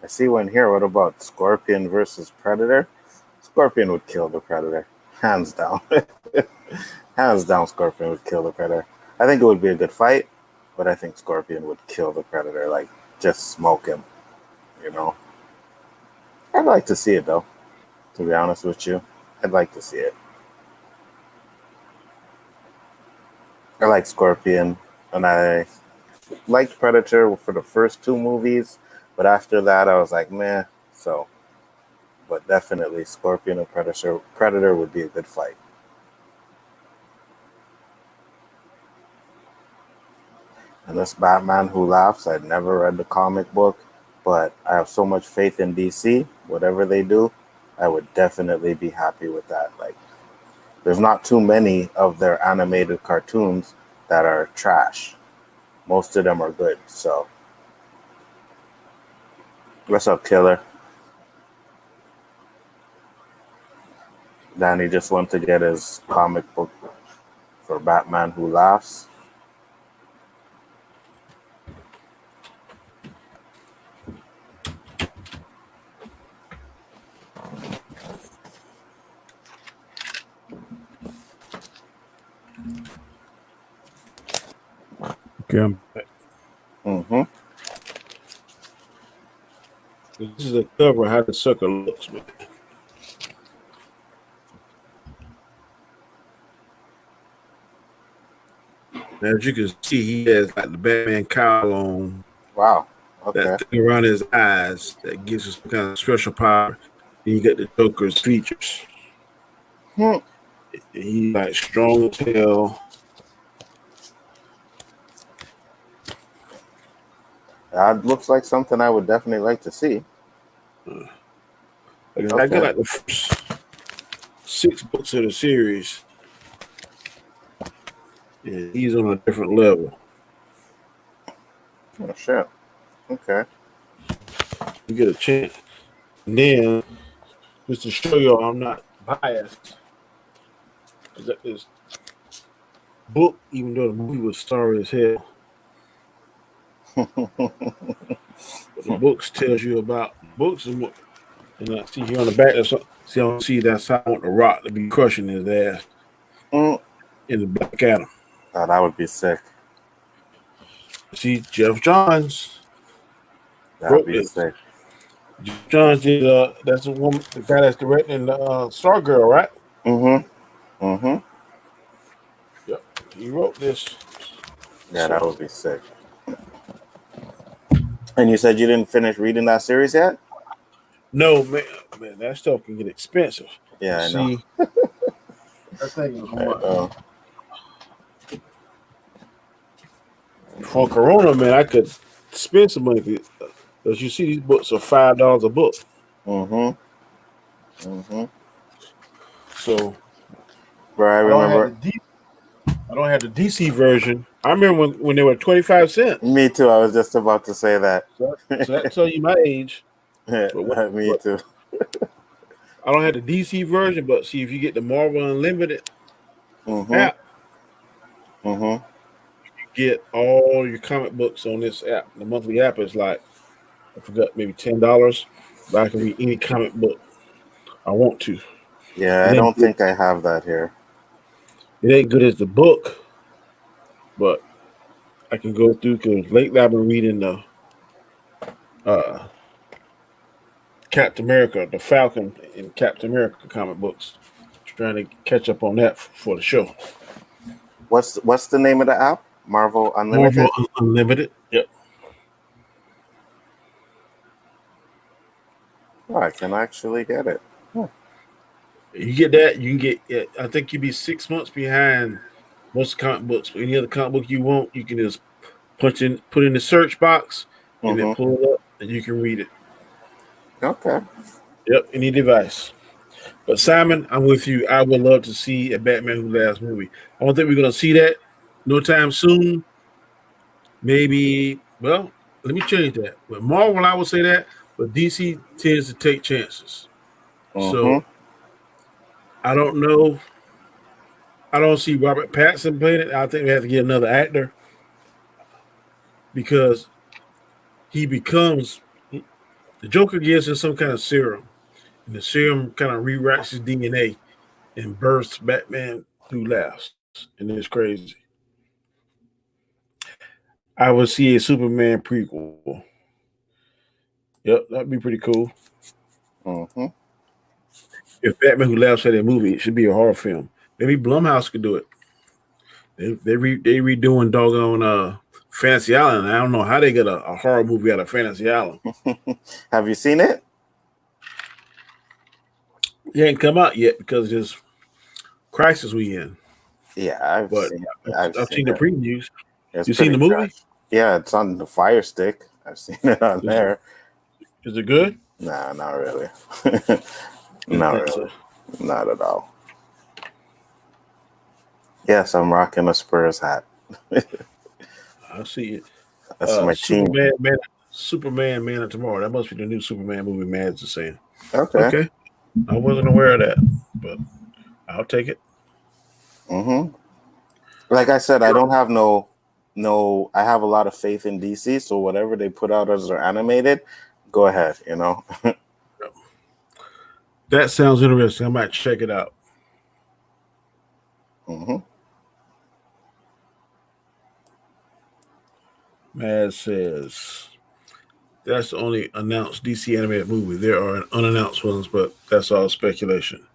I see one here. What about Scorpion versus Predator? Scorpion would kill the Predator. Hands down. Hands down, Scorpion would kill the Predator. I think it would be a good fight, but I think Scorpion would kill the Predator. Like, just smoke him, you know? I'd like to see it, though, to be honest with you. I'd like to see it. I like Scorpion, and I liked Predator for the first 2 movies, but after that, I was like, meh. So, but definitely Scorpion and Predator would be a good fight. And this Batman Who Laughs, I'd never read the comic book, but I have so much faith in DC. Whatever they do, I would definitely be happy with that. Like, there's not too many of their animated cartoons that are trash. Most of them are good, so. What's up, Killer? Danny just went to get his comic book for Batman Who Laughs. Okay, I'm back. This is a cover of how the sucker looks, man. As you can see, he has like the Batman cowl on. Wow. Okay. That thing around his eyes that gives us some kind of special power. And you got the Joker's features. He's like strong as hell. That looks like something I would definitely like to see. I got like the first 6 books of the series. Yeah, he's on a different level. Oh, shit. Okay. You get a chance. And then, just to show y'all I'm not biased, I got this book, even though the movie was sorry as hell. But the books tells you about books and what. And I see here on the back, that's how I want the Rock to be crushing his ass in the Black Adam. Oh, that would be sick. See, Jeff Johns. That would be sick. Jeff Johns did, that's the woman, the guy that's directing Stargirl, right? Mm-hmm. Mm-hmm. Yep. He wrote this. Yeah, that So would be sick. And you said you didn't finish reading that series yet? no, man, that stuff can get expensive. You Yeah, I know. see, that thing is I what know. for Corona, man. I could spend some money because you see these books are $5 a book. Mm-hmm. Mm-hmm. So Bro, I I don't have remember. the I don't have the DC version. I remember when they were 25 cents. Me too. I was just about to say that. So that tell you my age. Me But too. I don't have the DC version. But see, if you get the Marvel Unlimited Mm-hmm. app, Mm-hmm. you get all your comic books on this app. The monthly app is like I forgot maybe $10, but I can read any comic book I want to. Yeah, I It ain't don't good. think I have that here. It ain't good as the book, but I can go through because lately I've been reading the uh, Captain America, the Falcon and Captain America comic books. Trying to catch up on that for the show. What's the name of the app? Marvel Marvel Unlimited? Unlimited. Yep. Oh, I can actually get it. Huh. You get that, you can get. I think you'd be 6 months behind most comic books. But any other comic book you want, you can just put in the search box, and then Mm-hmm. pull it up, and you can read it. Okay. Yep, any device. But Simon, I'm with you. I would love to see a Batman Who Laughs movie. I don't think we're gonna see that no time soon. Maybe. Well, let me change that. With Marvel, I would say that, but DC tends to take chances. Mm-hmm. So I don't know. I don't see Robert Pattinson playing it. I think we have to get another actor because he becomes the Joker gives him some kind of serum, and the serum kind of rewrites his DNA and births Batman Who Laughs, and it's crazy. I would see a Superman prequel. Yep, that'd be pretty cool. Mm-hmm. If Batman Who Laughs had a movie, it should be a horror film. Maybe Blumhouse could do it. They redoing doggone Fantasy Island. I don't know how they get a horror movie out of Fantasy Island. Have you seen it? It ain't come out yet because this crisis we in. Yeah, I've But seen. I've I've seen seen the it. previews. It's You seen pretty the movie? trash. Yeah, it's on the Fire Stick. I've seen it on Is, there. is it good? Nah, not really. Didn't Not think really. so. Not at all. Yes, I'm rocking a Spurs hat. I see it. That's my team. Superman, Man of Tomorrow. That must be the new Superman movie. Mads is saying. Okay. Okay, I wasn't aware of that, but I'll take it. Mm-hmm. Like I said, I don't have no. I have a lot of faith in DC. So whatever they put out as their animated, go ahead. That sounds interesting. I might check it out. Mm-hmm. Mad says that's the only announced DC animated movie. There are unannounced ones, but that's all speculation.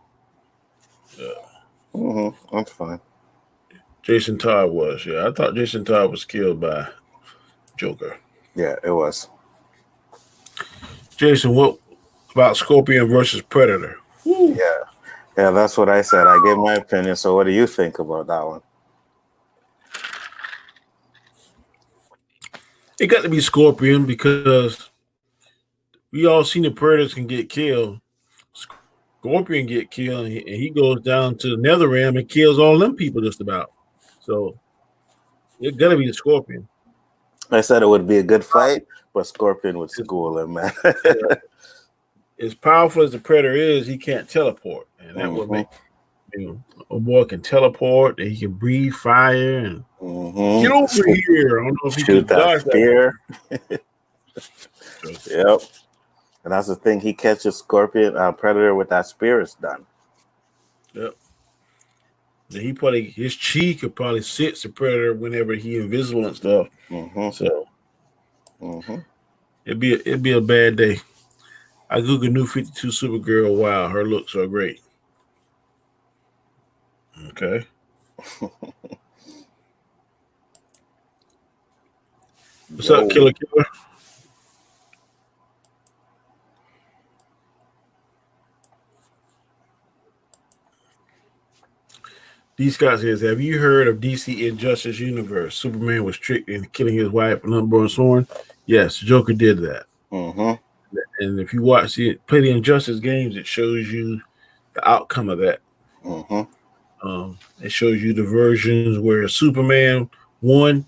Mm-hmm. That's fine. Jason Todd was, yeah. I thought Jason Todd was killed by Joker. Yeah, it was. Jason, what about Scorpion versus Predator? Woo. Yeah. Yeah, that's what I said. I gave my opinion. So what do you think about that one? It got to be Scorpion because we all seen the Predators can get killed. Scorpion get killed, and he goes down to the Nether Realm and kills all them people just about. So it got to be the Scorpion. I said it would be a good fight, but Scorpion would school him, man. As powerful as the Predator is, he can't teleport, and that would Mm-hmm. make a boy can teleport, and he can breathe fire and get Mm-hmm. over here. I don't know if he Shoot could that dodge that. spear. So, Yep. And that's the thing. He catches Scorpion, Predator with that spear. It's done. yep. And his cheek could probably sense the Predator whenever he invisible and stuff. Mm-hmm. So Mm-hmm. it'd be a bad day. I googled new 52 Supergirl. Wow, her looks are great. Okay. What's up, Yo. Killer Killer? D. Scott says, have you heard of DC Injustice Universe? Superman was tricked into killing his wife and unborn son. Yes, Joker did that. Mm-hmm. And if you play the Injustice games, it shows you the outcome of that. Mm-hmm. It shows you the versions where Superman won,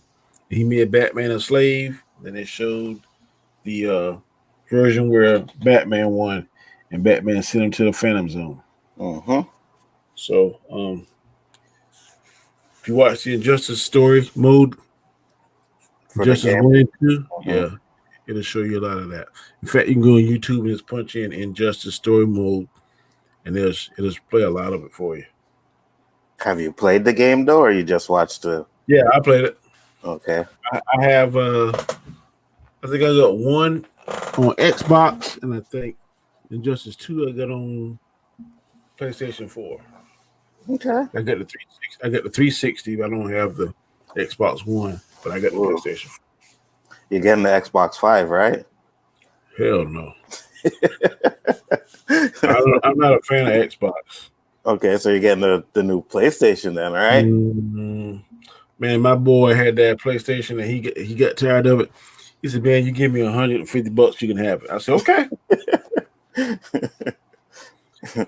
he made Batman a slave. Then it showed the version where Batman won, and Batman sent him to the Phantom Zone. Mm-hmm. So, if you watch the Injustice story mode, For the Justice game. 1 and 2, Mm-hmm. yeah, it'll show you a lot of that. In fact, you can go on YouTube and just punch in Injustice story mode, and it'll play a lot of it for you. Have you played the game though, or you just watched the? Yeah, I played it. Okay. I have. I think I got one on Xbox, and I think Injustice 2 I got on PlayStation 4. Okay. I got the 360. I got the 360, but I don't have the Xbox One. But I got the PlayStation 4. You're getting the Xbox 5, right? Hell no. I'm not a fan of Xbox. Okay, so you're getting the new PlayStation then, right? Mm-hmm. Man, my boy had that PlayStation, and he got tired of it. He said, "Man, you give me $150, you can have it." I said, "Okay."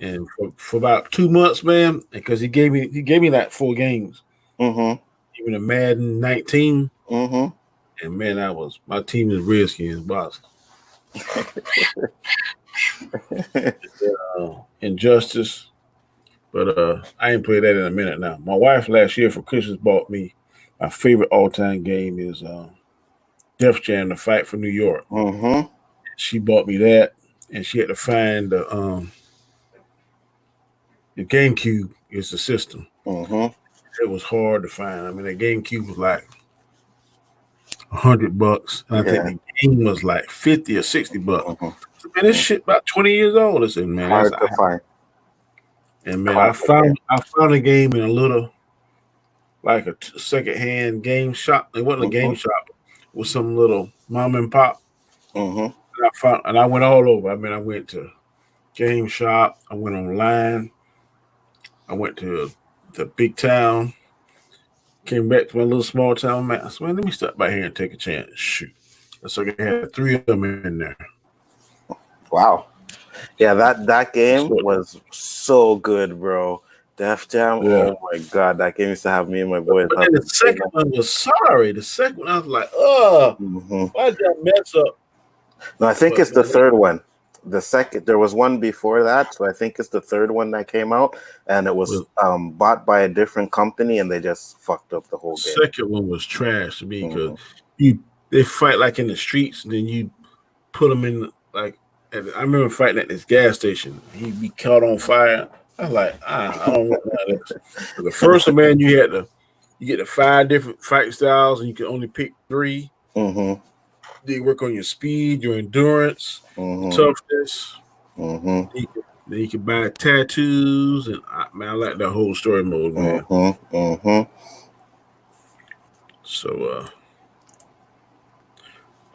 And for about 2 months, man, because he gave me like 4 games, Mm-hmm. even a Madden 19, Mm-hmm. and man, my team is Redskins, boss. Injustice, but I ain't played that in a minute now. My wife last year for Christmas bought me my favorite all-time game is Def Jam: The Fight for New York. Mm-hmm. She bought me that, and she had to find the GameCube is the system. Mm-hmm. It was hard to find. I mean, the GameCube was like $100, and I think the game was like 50 or 60 bucks. Mm-hmm. So, man, this shit about 20 years old. I said, man, Hard to find. And man, I found a game in a little like a secondhand game shop. It wasn't a game shop. It was some little mom and pop. Mm-hmm. And I went all over. I mean, I went to Game Shop. I went online. I went to the big town. Came back to my little small town. Man, I said, man, let me stop by here and take a chance. Shoot. So I had 3 of them in there. Wow. Yeah, that game was so good, bro. Def Jam. Yeah. Oh my god, that game used to have me and my boys. But then the second one was sorry. The second one I was like, why did I mess up? No, I think it's the third one. The second, there was one before that, so I think it's the third one that came out, and it was bought by a different company, and they just fucked up the whole game. The second one was trash to me because they fight like in the streets, and then you put them in like. I remember fighting at this gas station. He'd be caught on fire. I was like, I don't want none of this. The first one, man, you get the 5 different fight styles, and you can only pick 3. Mm-hmm. They work on your speed, your endurance, your toughness. Mm-hmm. Then you can buy tattoos, and I like that whole story mode, man. Mm-hmm. Mm-hmm. So,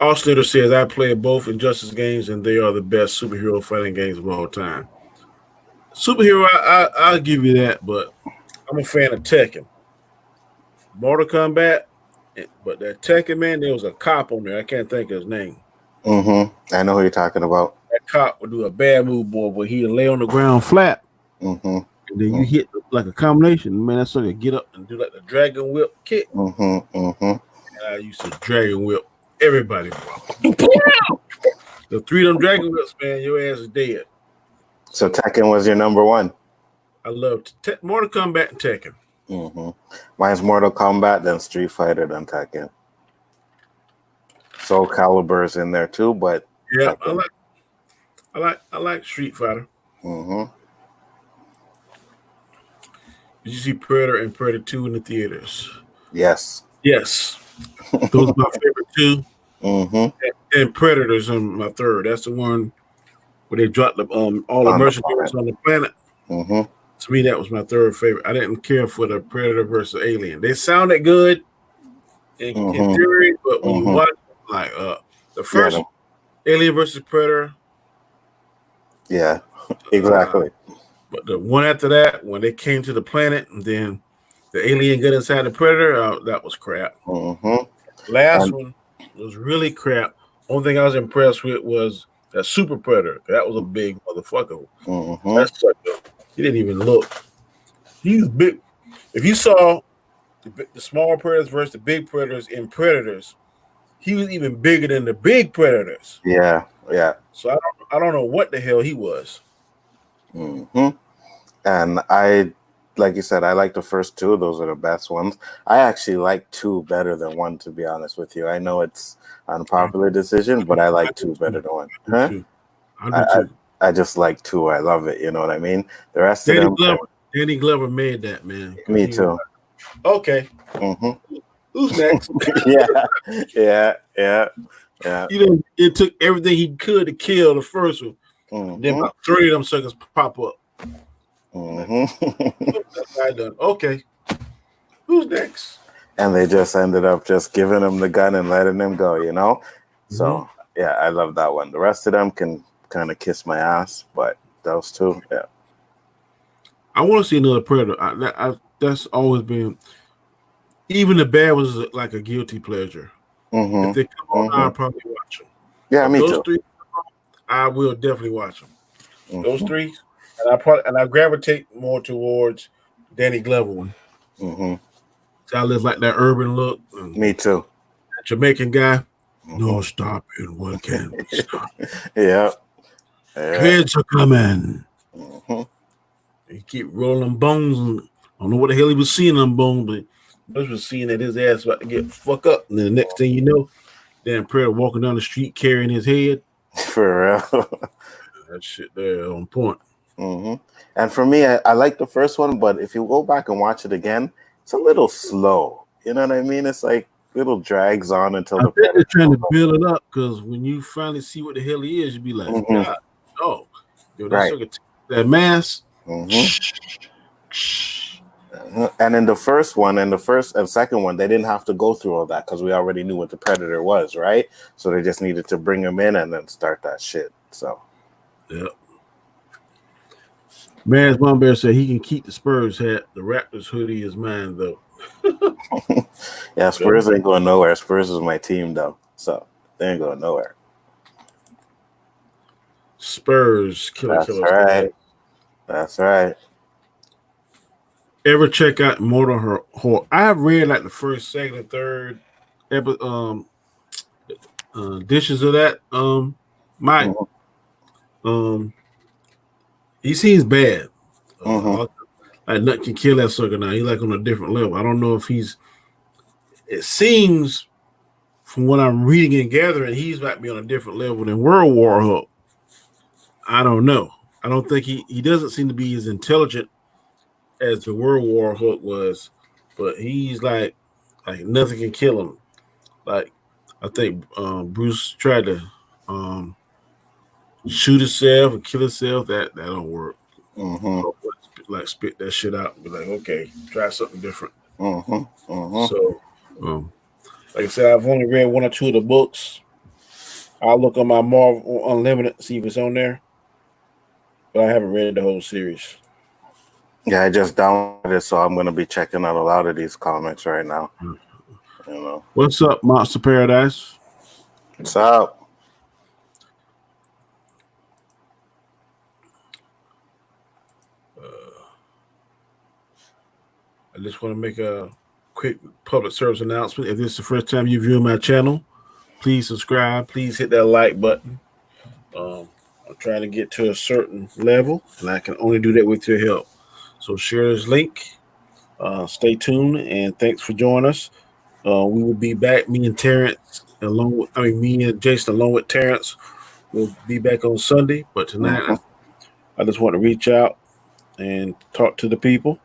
Austinator says, I play both Injustice games, and they are the best superhero fighting games of all time. Superhero, I'll give you that, but I'm a fan of Tekken. Mortal Kombat, but that Tekken, man, there was a cop on there. I can't think of his name. Mm-hmm. I know who you're talking about. That cop would do a bad move, boy, where he'd lay on the ground flat, and then you hit like a combination. Man, that's so you get up and do like the dragon whip kick. And I used to dragon whip everybody. The 3 of them dragon whips, man, your ass is dead. So Tekken was your number 1. I loved Mortal Kombat and Tekken. Mm-hmm. Mine's Mortal Kombat, then Street Fighter, then Tekken. Soul Calibur's in there too, but yeah, Tekken. I like Street Fighter. Mm-hmm. Did you see Predator and Predator 2 in the theaters? Yes. Yes. Those are my favorite 2. Mm-hmm. And Predators on my 3rd. That's the one where they dropped all the mercenaries on the planet. Mm-hmm. To me, that was my 3rd favorite. I didn't care for the Predator versus Alien. They sounded good in theory, but when you watch them, Like the Yeah, first Alien versus Predator. yeah, Uh, exactly. but the one after that, when they came to the planet, and then the alien got inside the Predator, that was crap. Mm-hmm. Last And one was really crap. Only thing I was impressed with was that Super Predator. That was a big motherfucker. mm-hmm. That sucker, he didn't even look. He's big. If you saw the small predators versus the big predators in Predators, he was even bigger than the big predators. Yeah, yeah. So I don't know what the hell he was. hmm And I, like you said, I like the first two. Those are the best ones. I actually like two better than one, to be honest with you. I know it's an unpopular decision, but I I like do two better too. than one. I do Huh? too. I I, do too. I just like two. I love it. You know what I mean? The rest of Danny them, Glover. Danny Glover made that, man, because me he was too. like, okay, hmm who's next? yeah, yeah, yeah, yeah. You know, it took everything he could to kill the first one. Then hmm about 30 of them suckers pop up. Like, hmm that guy done. Okay, who's next? And they just ended up just giving him the gun and letting him go, you know? Mm-hmm. So, yeah, I love that one. The rest of them can kind of kiss my ass, but those two, yeah. I want to see another Predator. That's always been, even the bad ones, like a guilty pleasure. If hmm they come on, hmm I'll probably watch them. Yeah, But me those too. three, I will definitely watch them. Those hmm three, and I gravitate more towards Danny Glover one. hmm So I live like that urban look. Me too. Jamaican guy. hmm No stopping. What can we stop? yeah, yeah. Kids are coming. hmm He keep rolling bones. And I don't know what the hell he was seeing on bones, but he was seeing that his ass about to get fucked up. And then the next thing you know, damn Predator walking down the street carrying his head. For real. That shit there on point. hmm And for me, I like the first one, but if you go back and watch it again, it's a little slow. You know what I mean? It's like little drags on until I the think they're predator. trying to build it up because when you finally see what the hell he is, you be like, hmm God, no. Yo, that Right. sucker, that mask. hmm And in the first one and the first and second one, they didn't have to go through all that because we already knew what the predator was, right? So they just needed to bring him in and then start that shit. So Yeah. Man's MamaBear said he can keep the Spurs hat. The Raptors hoodie is mine, though. yeah, Spurs ain't going nowhere. Spurs is my team though, so they ain't going nowhere. Spurs, killer, That's killer right. Spurs. That's right. Ever check out Mortal Horror? I have read like the first, second, and third dishes of that. Mike, hmm he seems bad. hmm Like Nut can kill that sucker now. He's like on a different level. I don't know if he's. It seems from what I'm reading and gathering, he's might be on a different level than World War Hulk. I don't know. I don't think he doesn't seem to be as intelligent as the World War Hulk was, but he's like nothing can kill him. Like I think Bruce tried to shoot himself and kill himself. That don't work. hmm Like spit that shit out and be like, okay, try something different. hmm hmm So, like I said, I've only read one or two of the books. I'll look on my Marvel Unlimited, see if it's on there. But I haven't read the whole series. Yeah, I just downloaded it, so I'm gonna be checking out a lot of these comics right now. You know, What's up, Monster Paradise? what's up? I just want to make a quick public service announcement. If this is the first time you view my channel, please subscribe. Please hit that like button. I'm trying to get to a certain level, and I can only do that with your help. So share this link. Stay tuned, and thanks for joining us. We will be back. Me and Terrence, me and Jason, along with Terrence, will be back on Sunday. But tonight, hmm I just want to reach out and talk to the people,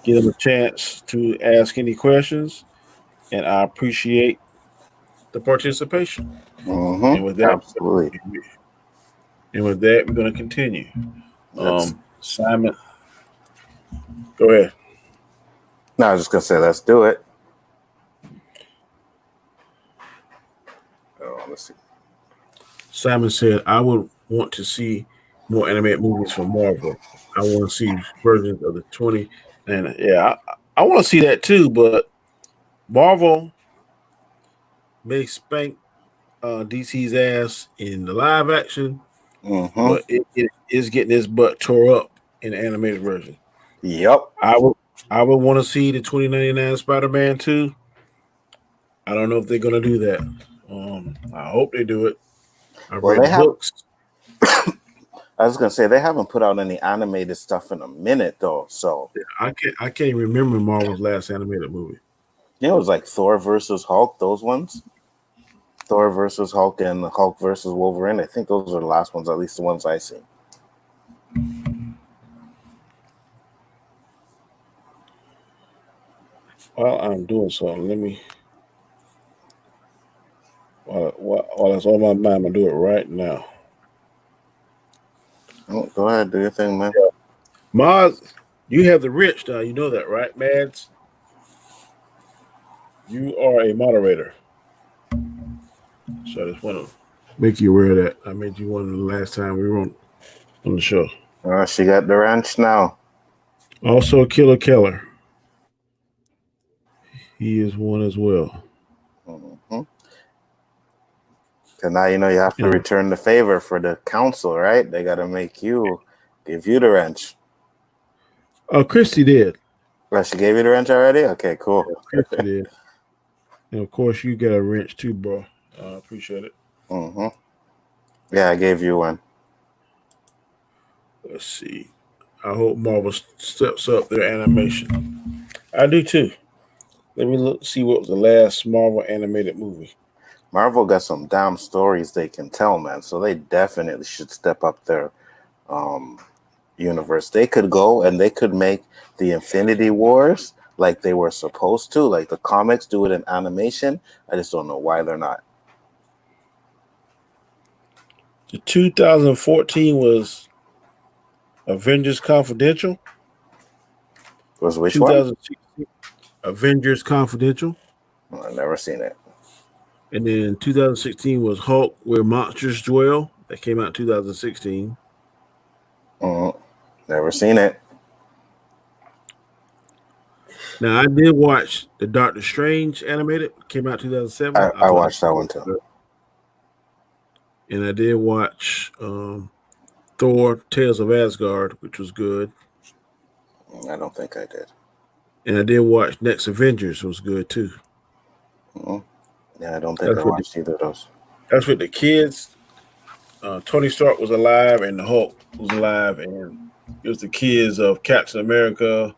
give them a chance to ask any questions, and I appreciate the participation. And with that, Absolutely. we're going to continue. That's Simon, go ahead. no, I was just gonna say let's do it. want to see? Simon said, I would want to see more animated movies from Marvel. I want to see versions of the 20. And yeah, I want to see that too, but Marvel may spank DC's ass in the live action, Mm-hmm. but it is getting its butt tore up in the animated version. Yep. I would want to see the 2099 Spider-Man 2. I don't know if they're gonna do that. I hope they do it. I've Well, read they the have. books. I was gonna say they haven't put out any animated stuff in a minute though. So I can't remember Marvel's last animated movie. it was like Thor versus Hulk. Those ones. Thor versus Hulk and Hulk versus Wolverine. I think those are the last ones, at least the ones I seen. While I'm doing something, let me while it's on my mind, I'm gonna do it right now. Oh, go ahead, do your thing, man. Maz, you have the wrench now. You know that, right, Mads? You are a moderator. So I just want to make you aware of that. I made you one the last time we were on the show. She got the wrench now. Also, Killer Keller. He is one as well. Mm-hmm. So now you know you have to return the favor for the council, right? They got to make you give you the wrench. Oh, Christy did. Well, she gave you the wrench already? Okay, cool. Yeah, Christy did. And of course, you got a wrench too, bro. I appreciate it. Mm-hmm. Yeah, I gave you one. Let's see. I hope Marvel steps up their animation. I do too. Let me see what was the last Marvel animated movie. Marvel got some damn stories they can tell, man. So they definitely should step up their universe. They could go and they could make the Infinity Wars like they were supposed to, like the comics do it in animation. I just don't know why they're not. The 2014 was Avengers Confidential. Was which one? 2016 Avengers Confidential. Oh, I've never seen it. And then 2016 was Hulk Where Monsters Dwell. That came out in 2016. Never seen it. Now, I did watch the Doctor Strange animated. Came out 2007. I watched that one too. And I did watch Thor Tales of Asgard, which was good. I don't think I did. And I did watch Next Avengers, was good too. Yeah, I don't think I watched either of those. That's with the kids. Tony Stark was alive and the Hulk was alive, and it was the kids of Captain America,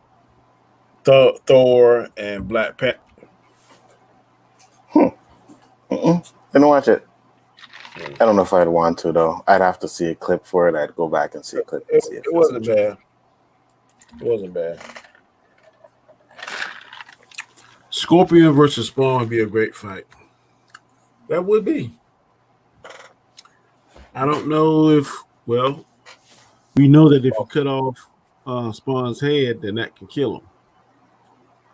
Thor, and Black Panther. Didn't watch it. I don't know if I'd want to though. I'd have to see a clip for it. I'd go back and see a clip and see if it wasn't bad. It wasn't bad. Scorpion versus Spawn would be a great fight. That would be. I don't know if, well, we know that if you cut off Spawn's head, then that can kill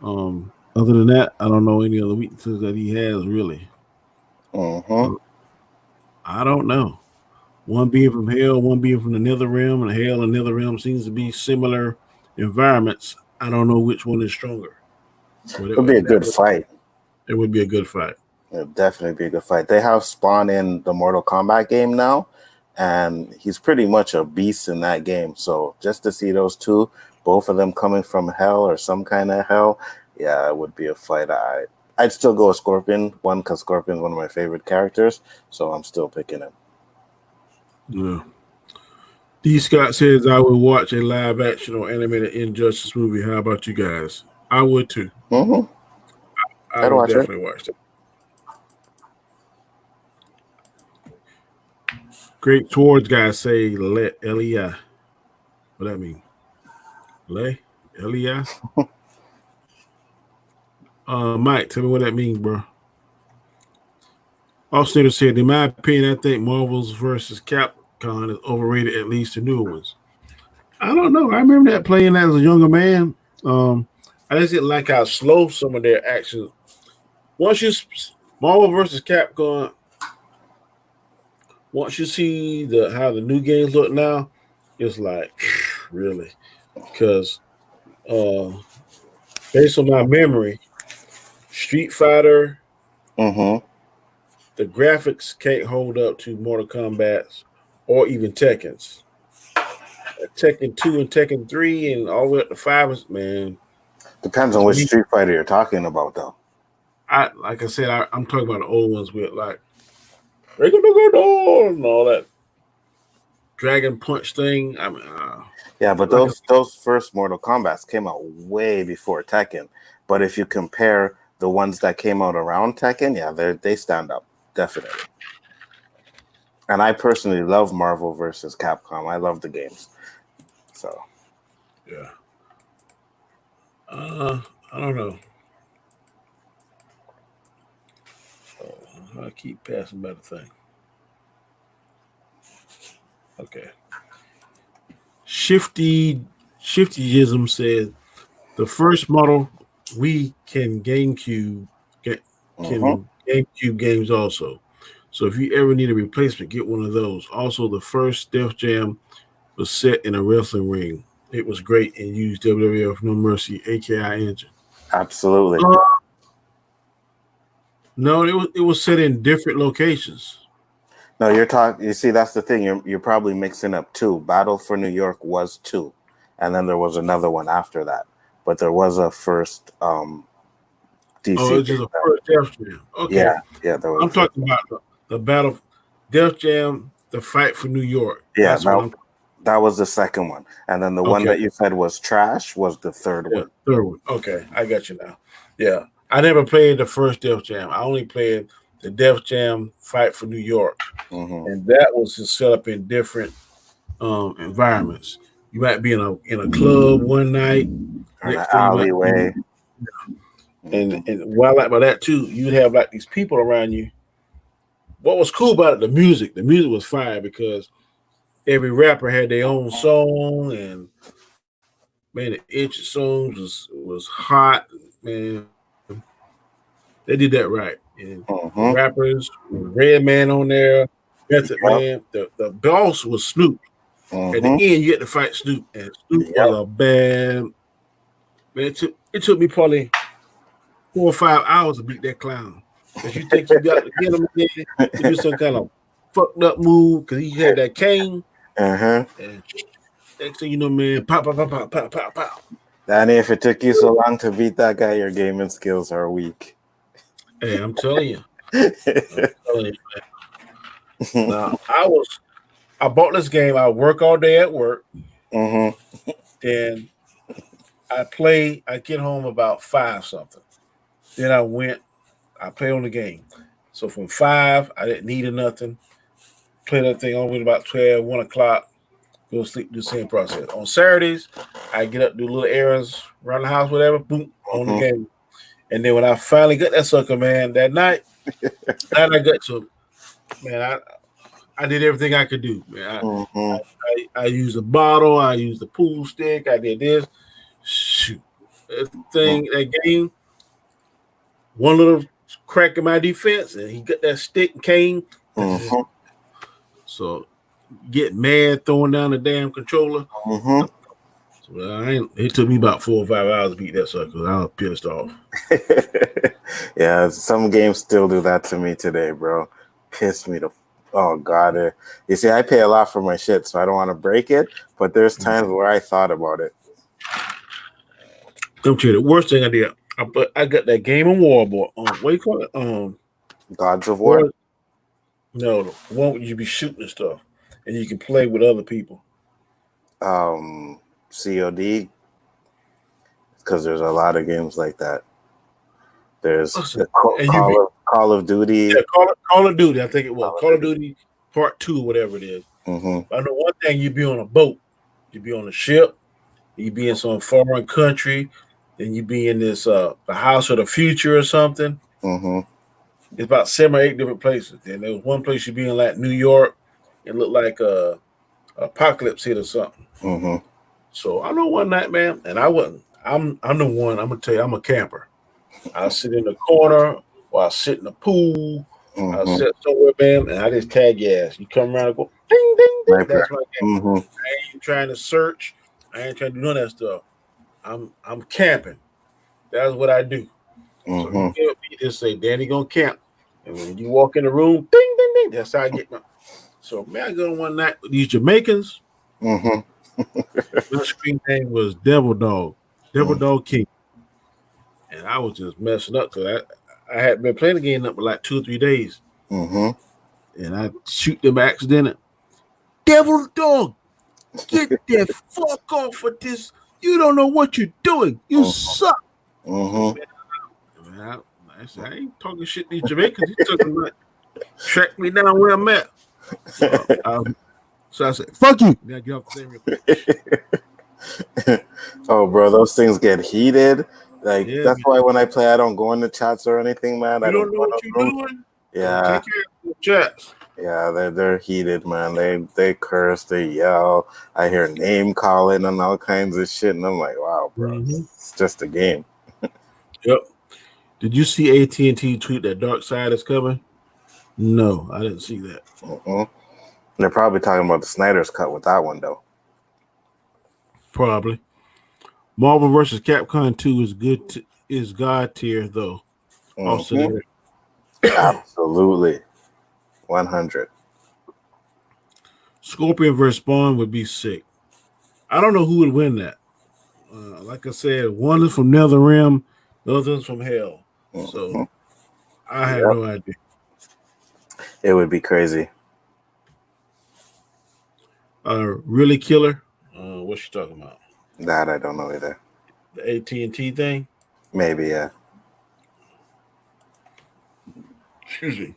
him. Other than that, I don't know any other weaknesses that he has, really. I don't know. One being from hell, one being from the nether realm, and hell and nether realm seems to be similar environments. I don't know which one is stronger. It would be a good fight. It would be a good fight. It would definitely be a good fight. They have Spawn in the Mortal Kombat game now, and he's pretty much a beast in that game. So just to see those two, both of them coming from hell or some kind of hell, yeah, it would be a fight. I'd still go with Scorpion, one, because Scorpion's one of my favorite characters, so I'm still picking him. Yeah. D. Scott says, I would watch a live action or animated Injustice movie. How about you guys? I would too. I would definitely watch it. Great Swords guys say, let L-E-I. What that mean? Le? L-E-I? Mike, tell me what that means, bro. Austinator said, in my opinion, I think Marvel's versus Capcom is overrated, at least the newer ones. I don't know. I remember that playing as a younger man. I just didn't like how slow some of their actions. Once you Marvel versus Capcom, once you see how the new games look now, it's like really because uh, based on my memory, Street Fighter, Mm-hmm. the graphics can't hold up to Mortal Kombat's or even Tekken's. Tekken 2 and Tekken 3 and all the way up to 5 is, man. Depends on To which me, Street Fighter you're talking about, though. I like I said, I'm talking about the old ones with like and all that Dragon Punch thing. I mean, Yeah, but like I those first Mortal Kombat's came out way before Tekken. But if you compare the ones that came out around Tekken, yeah, they stand up definitely. And I personally love Marvel versus Capcom. I love the games. So yeah. I don't know. I keep passing by the thing. Okay. Shiftyism says the first model we can mhm. GameCube games also. So if you ever need a replacement, get one of those. Also, the first Def Jam was set in a wrestling ring. It was great and used WWF No Mercy AKI engine. Absolutely. Uh, no, it was set in different locations. No, you're talking. You see, that's the thing. You're probably mixing up two. Battle for New York was two, and then there was another one after that. But there was a first DC Oh, it's game. just a first Def Jam. Okay, Yeah, there was I'm a first. talking about the battle, Def Jam, the fight for New York. Yeah, That's what I'm. that was the second one, and then the one Okay, that you said was trash was the third yeah, one. third one. Okay, I got you now. Yeah, I never played the first Def Jam. I only played the Def Jam fight for New York, Hmm. and that was just set up in different environments. You might be in a club one night. Or an Next thing you might be, alleyway. and Hmm. what I like about that too, you'd have like these people around you. What was cool about it, the music. The music was fire because every rapper had their own song, and man, the Itch songs was hot. Man, they did that right. And the Hmm. rappers, Red Man on there, Method Yep. Man. The boss was Snoop. At the Hmm. end, you had to fight Snoop, and Snoop was Yep. a bad man. It took me probably 4 or 5 hours to beat that clown. Because you think you got to get him in there to do some kind of fucked up move because he had that cane. Uh-huh. And next thing you know, man, pop, pop, pop, pop, pop, pop, pop. Danny, if it took you so long to beat that guy, your gaming skills are weak. Hey, I'm telling you. I'm telling you, man. Now, I bought this game. I work all day at work. Hmm. Then I get home about 5 something. Then I play on the game. So from 5, I didn't need nothing. Play that thing on with about 12, 1 o'clock. Go to sleep, do the same process. On Saturdays, I get up, do little errands around the house, whatever, boom, on the Hmm. game. And then when I finally got that sucker, man, that night I got to, man, I did everything I could do, man. Hmm. I used the bottle, I used the pool stick, I did this. Shoot. That game, one little crack in my defense, and he got that stick and cane. Hmm. So get mad throwing down the damn controller. Hmm. So it took me about 4 or 5 hours to beat that sucker. I was pissed off. Yeah, some games still do that to me today, bro. Piss me to. Oh God! You see, I pay a lot for my shit, so I don't want to break it. But there's times where I thought about it. Come to the worst thing I did. I got that Game of War boy. What do you call it? Gods of War. War. No, the one where you be shooting and stuff, and you can play with other people. COD, because there's a lot of games like that. There's What's the it? And you be Call of Duty. yeah, Call of Duty. I think it was Call of Duty Part 2, whatever it is. Hmm. I know one thing: you be on a boat, you be on a ship, you be in some foreign country, then you be in this the house of the future or something. Hmm. It's about 7 or 8 different places. Then there was one place you be in like New York. It looked like a apocalypse hit or something. Hmm. So I know one night, man, and I wasn't. I'm the one. I'm gonna tell you, I'm a camper. I sit in the corner or I sit in the pool I'll Mm-hmm. sit somewhere, man, and I just tag your ass. You come around and go ding, ding, ding. Sniper. That's my game. Mm-hmm. I ain't trying to search. I ain't trying to do none of that stuff. I'm camping. That's what I do. So Mm-hmm. you can't just say Danny gonna camp. And when you walk in the room, ding, ding, ding. That's how I get my. So man, I go one night with these Jamaicans. Mm-hmm. My screen name was Devil Dog, Devil Mm-hmm. Dog King, and I was just messing up because I had been playing the game up for like 2 or 3 days, Mm-hmm. and I shoot them by accident. Devil Dog, get the fuck off of this! You don't know what you're doing. You suck. So Mm-hmm. man, I said I ain't talking shit to these Jamaicans. These took like track me down where I'm at. So I said, "Fuck you." Then I get off the thing real quick. Oh, bro, those things get heated. Like Yeah, that's man. why when I play, I don't go in the chats or anything, man. I You don't don't know go in what those you're rooms. doing. Yeah, Take care of the chats. yeah, they're heated, man. They curse, they yell. I hear name calling and all kinds of shit, and I'm like, wow, bro, Mm-hmm. it's just a game. Yep. Did you see AT&T tweet that Dark Side is coming? No, I didn't see that. Mm-hmm. They're probably talking about the Snyder's cut with that one, though. Probably. Marvel vs. Capcom 2 is good. Is God tier though. Mm-hmm. Austinator. Absolutely, 100. Scorpion vs. Spawn would be sick. I don't know who would win that. Like I said, one is from NetherRealm, the other one's from Hell. Mm-hmm. So I have Yep, no idea. it would be crazy. Really Killer. What you talking about? That I don't know either. The AT&T thing. Maybe, yeah. Excuse me.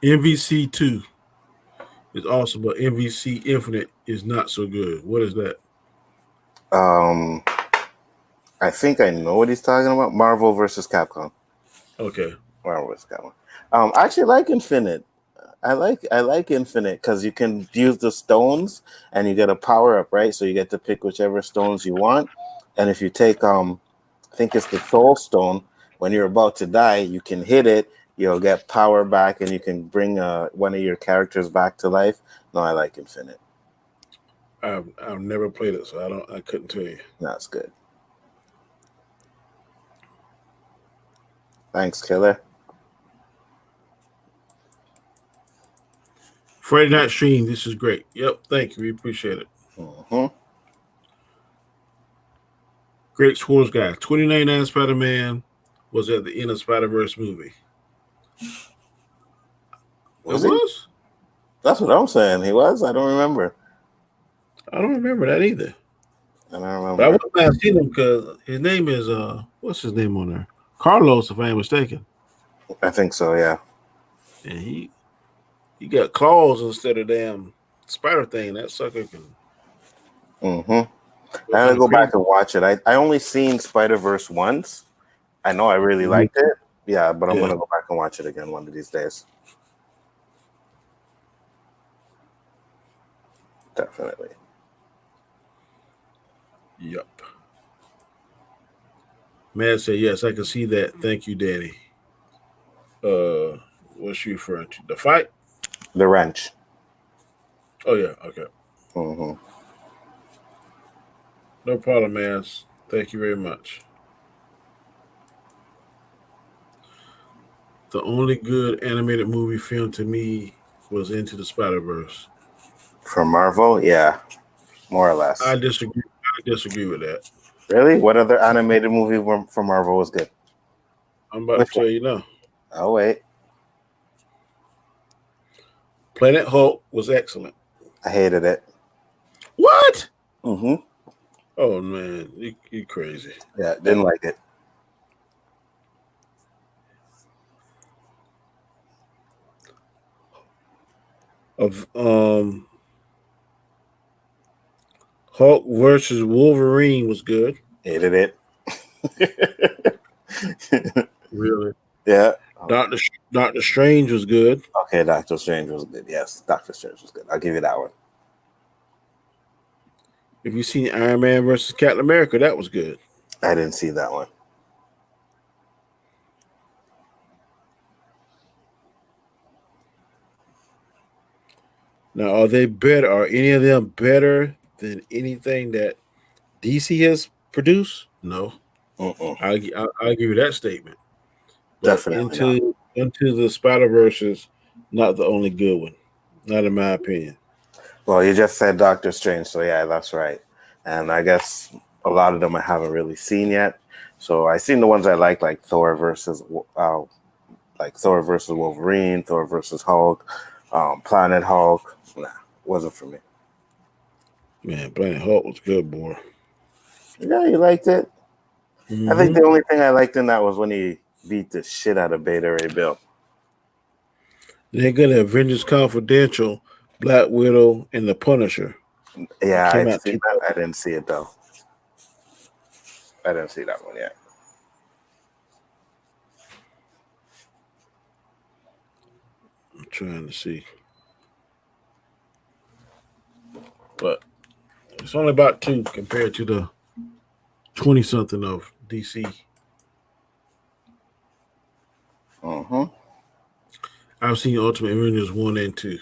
MVC 2 is awesome, but MVC Infinite is not so good. What is that? Um, I think I know what he's talking about. Marvel versus Capcom. Okay. Marvel versus Capcom. I actually like Infinite. I like Infinite because you can use the stones and you get a power up, right? So you get to pick whichever stones you want. And if you take I think it's the soul stone, when you're about to die, you can hit it, you'll get power back and you can bring one of your characters back to life. No, I like Infinite. I've never played it, so I couldn't tell you. That's good. Thanks, Killer. Friday Night Stream, this is great. Yep, thank you. We appreciate it. Mm-hmm. Great Scores Guy. 2099 Spider-Man was at the end of Spider-Verse movie. It Was he? was? That's what I'm saying. He was? I don't remember. I don't remember that either. I don't But I remember. wouldn't have seen him because his name is what's his name on there? Carlos, if I ain't mistaken. I think so, yeah. And he got claws instead of damn spider thing. That sucker can Mm-hmm. go I gotta kind of go crazy. back and watch it. I only seen Spider-Verse once. I know I really Mhm. liked it. Yeah, but I'm Yeah. gonna go back and watch it again one of these days. Definitely. Yep. Man said, yes, I can see that. Thank you, Danny. What's she referring to? The fight? The wrench. Oh, yeah. Okay. Mm-hmm. No problem, man. Thank you very much. The only good animated movie film to me was Into the Spider-Verse. From Marvel, yeah, more or less. I disagree. I disagree with that. Really? What other animated movie from Marvel was good? I'm about Which to one? tell you now. Oh wait, Planet Hulk was excellent. I hated it. What? Mm-hmm. Oh man, you crazy. Yeah, didn't like it. Of Hulk versus Wolverine was good. Hated it. Really? Yeah. Doctor Strange was good. Okay, Doctor Strange was good. Yes, Doctor Strange was good. I'll give you that one. If you seen Iron Man versus Captain America, that was good. I didn't see that one. Now, are they better? Are any of them better than anything that DC has produced? No, Mm-mm. I'll give you that statement. But Definitely not. into the Spider Verse is not the only good one, not in my opinion. Well, you just said Doctor Strange, so yeah, that's right. And I guess a lot of them I haven't really seen yet. So I seen the ones I like uh, Thor versus Wolverine, Thor versus Hulk, Planet Hulk. Nah, wasn't for me. Man, Planet Hulk was good, boy. Yeah, you liked it. I think Mm-hmm. the only thing I liked in that was when he beat the shit out of Beta Ray Bill. They're gonna Avengers Confidential, Black Widow, and the Punisher. It Yeah, came I've out seen too. that. I didn't see it though. I didn't see that one yet. I'm trying to see, but it's only about two compared to the 20 something of DC. Mm-hmm. I've seen Ultimate Avengers 1 and 2.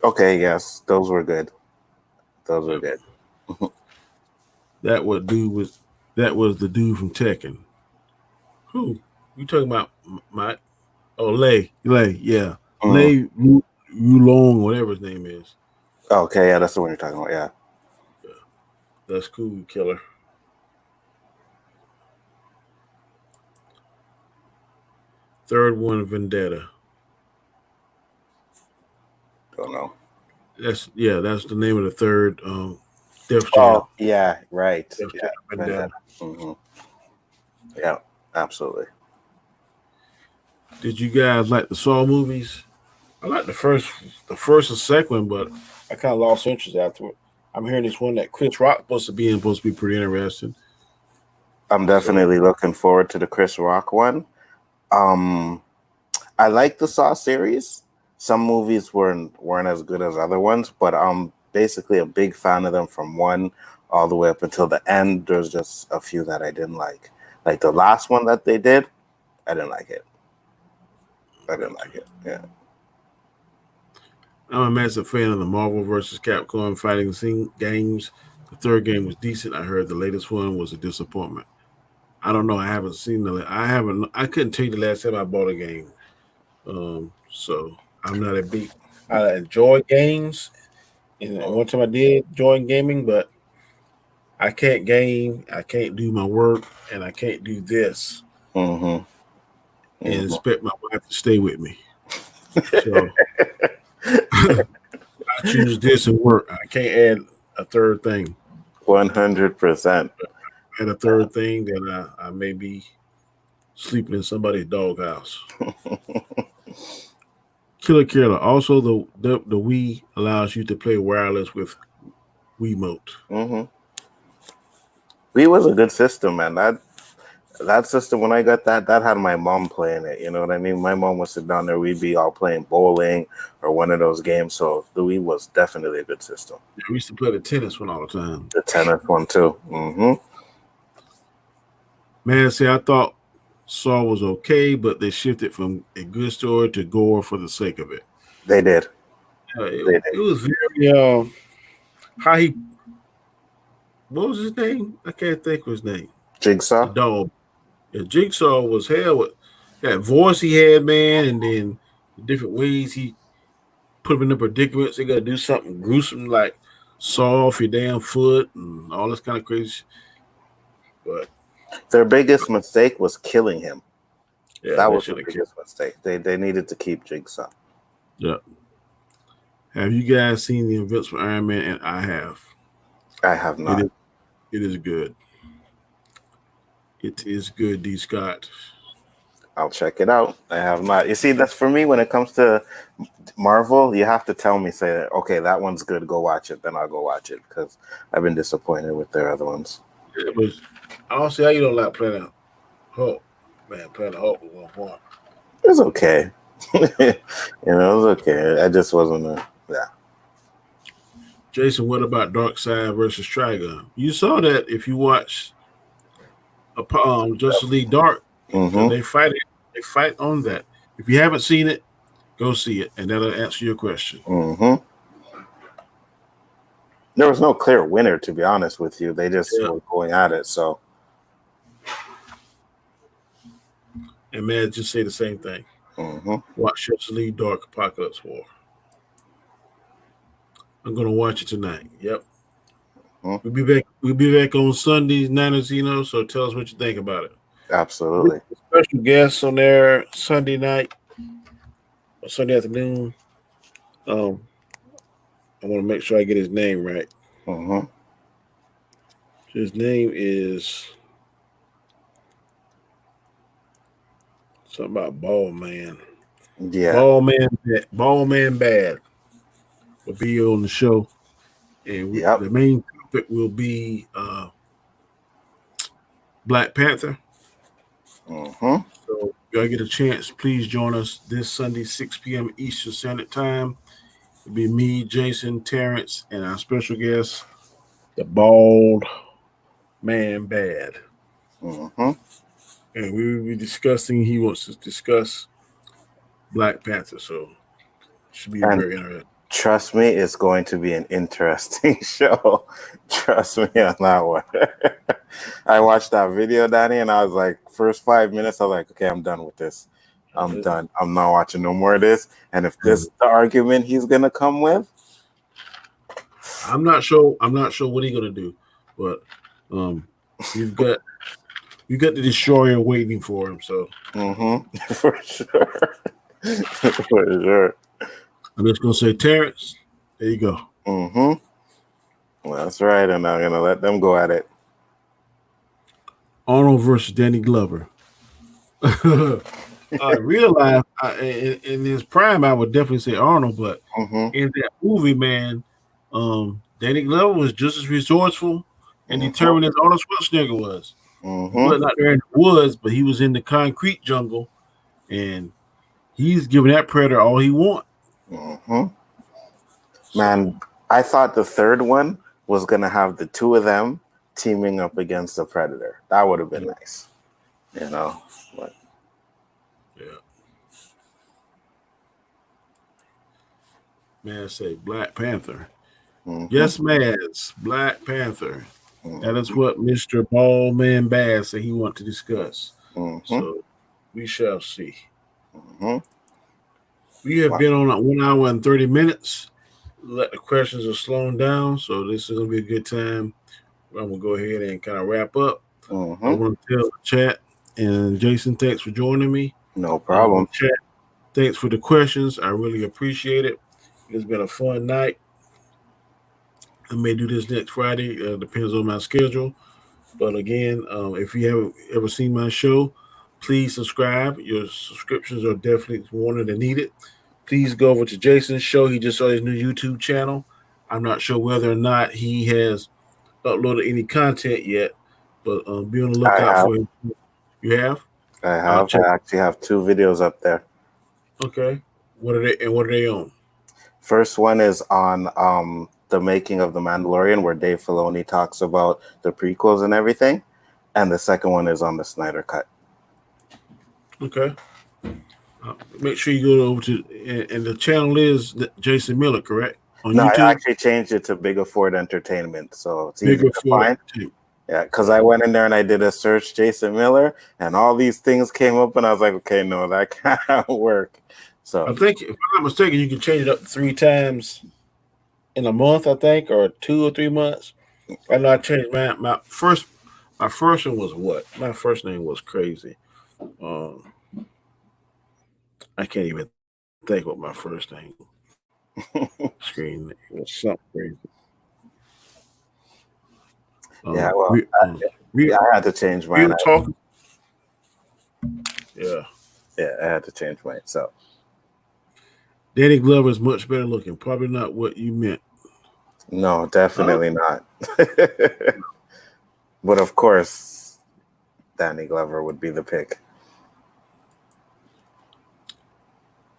Okay, yes, those were good. Those were Yep. good. That what dude was that was the dude from Tekken. Who? You talking about my Lei, yeah. Mm. Lei Long, whatever his name is. Okay, yeah, that's the one you're talking about. Yeah. That's cool, killer. Third one, Vendetta. Don't know. That's the name of the third Def Jam. Oh, yeah, right. Def Yeah, Jam Vendetta. Vendetta. Hmm. Yeah, absolutely. Did you guys like the Saw movies? I like the first and second one, but I kind of lost interest afterward. I'm hearing this one that Chris Rock supposed to be pretty interesting. I'm So definitely looking forward to the Chris Rock one. Um, I like the Saw series. Some movies weren't as good as other ones, but I'm basically a big fan of them from one all the way up until the end. There's just a few that I didn't like. Like the last one that they did, I didn't like it. I didn't like it. Yeah. I'm a massive fan of the Marvel versus Capcom fighting scene games. The third game was decent. I heard the latest one was a disappointment. I don't know. I haven't seen the. I haven't. I couldn't tell you the last time I bought a game. So I'm not a big. I enjoy games, and one time I did join gaming, but I can't game. I can't do my work, and I can't do this Mm-hmm. and Mm-hmm. expect my wife to stay with me. So I choose this and work. I can't add a third thing. 100%. Add a third thing, then I may be sleeping in somebody's doghouse. Killer. Also, the Wii allows you to play wireless with Wiimote. Mm-hmm. Wii was a good system, man. That system, when I got that had my mom playing it. You know what I mean? My mom would sit down there. We'd be all playing bowling or one of those games. So the Wii was definitely a good system. We used to play the tennis one all the time. The tennis one too. Mm-hmm. Man, see, I thought Saw was okay, but they shifted from a good story to gore for the sake of it. They did. They It did. was very how he what was his name? I can't think of his name. The Jigsaw. dog. Yeah, Jigsaw was hell with that voice he had, man, and then the different ways he put them in the predicaments. They got to do something gruesome like saw off your damn foot and all this kind of crazy. But Their biggest mistake was killing him. yeah, That they was the should have killed. biggest mistake. They needed to keep Jigsaw. Yeah. Have you guys seen the events for Iron Man? And I have. I have not. It is good. It is good, D. Scott. I'll check it out. I have not. You see, that's for me when it comes to Marvel, you have to tell me, say, okay, that one's good, go watch it. Then I'll go watch it because I've been disappointed with their other ones. It was. I don't see how you don't like Planet Hulk. Man, Planet Hulk was on point. It was okay. It was okay. I just wasn't yeah. Jason, what about Dark Side versus Trigon? You saw that if you watch Justice League Dark, Mm-hmm. they fight on that. If you haven't seen it, Go see it, and that'll answer your question. Mm-hmm. There was no clear winner, to be honest with you. They just were going at it. So, and man, just say the same thing. Watch Justice League Dark Apocalyptic War. I'm gonna watch it tonight. Yep. We'll be back. We'll be back on Sundays, Niners. So tell us what you think about it. Absolutely. Special guests on there Sunday night or Sunday afternoon. I want to make sure I get his name right. His name is something about Ball Man. Yeah. Ball Man Bad will be on the show. And the main topic will be Black Panther. So if y'all get a chance, please join us this Sunday, 6 p.m. Eastern Standard Time. It'll be me, Jason, Terrence, and our special guest, the Bald Man Bad. And we will be discussing, he wants to discuss Black Panther. So it should be very interesting. Trust me, it's going to be an interesting show. Trust me on that one. I watched that video, Danny, and I was like, first 5 minutes, I was like, okay, I'm done with this. I'm done. I'm not watching no more of this. And if this is the argument he's gonna come with, I'm not sure what he's gonna do, but you've got the destroyer waiting for him. So for sure. For sure. I'm just gonna say, Terrence, there you go. Well, that's right, and I'm gonna let them go at it. Arnold versus Danny Glover. Real life, in his prime, I would definitely say Arnold, but in that movie, man, Danny Glover was just as resourceful and determined as Arnold Schwarzenegger was. He wasn't out there in the woods, but he was in the concrete jungle, and he's giving that predator all he wants. Man, I thought the third one was gonna have the two of them teaming up against the predator. That would have been nice, But Man, say Black Panther. Yes, Mads, Black Panther. That is what Mr. Ballman Bass said he wants to discuss. So we shall see. We have been on 1 hour and 30 minutes. The questions are slowing down, so this is going to be a good time. I'm going to go ahead and kind of wrap up. I want to tell the chat, and Jason, thanks for joining me. No problem. Chat, thanks for the questions. I really appreciate it. It's been a fun night. I may do this next Friday. Depends on my schedule. But again, if you haven't ever seen my show, please subscribe. Your subscriptions are definitely wanted and needed. Please go over to Jason's show. He just saw his new YouTube channel. I'm not sure whether or not he has uploaded any content yet, but be on the lookout for him. You have? I have. I actually have 2 videos up there. Okay. What are they on? First one is on the making of The Mandalorian, where Dave Filoni talks about the prequels and everything. And the second one is on the Snyder Cut. Okay. Make sure you go over to, and the channel is Jason Miller, correct? On YouTube? I actually changed it to Bigger Ford Entertainment, so it's easy to find. Yeah, because I went in there and I did a search, Jason Miller, and all these things came up, and I was like, okay, no, that can't work. So I think, if I'm not mistaken, you can change it up 3 times in a month, I think, or 2 or 3 months. I know I changed my first one was what? My first name was crazy. I can't even think what my first name screen was. Something crazy. I had to change mine. Yeah, I had to change mine. So Danny Glover is much better looking. Probably not what you meant. No, definitely not. But of course, Danny Glover would be the pick.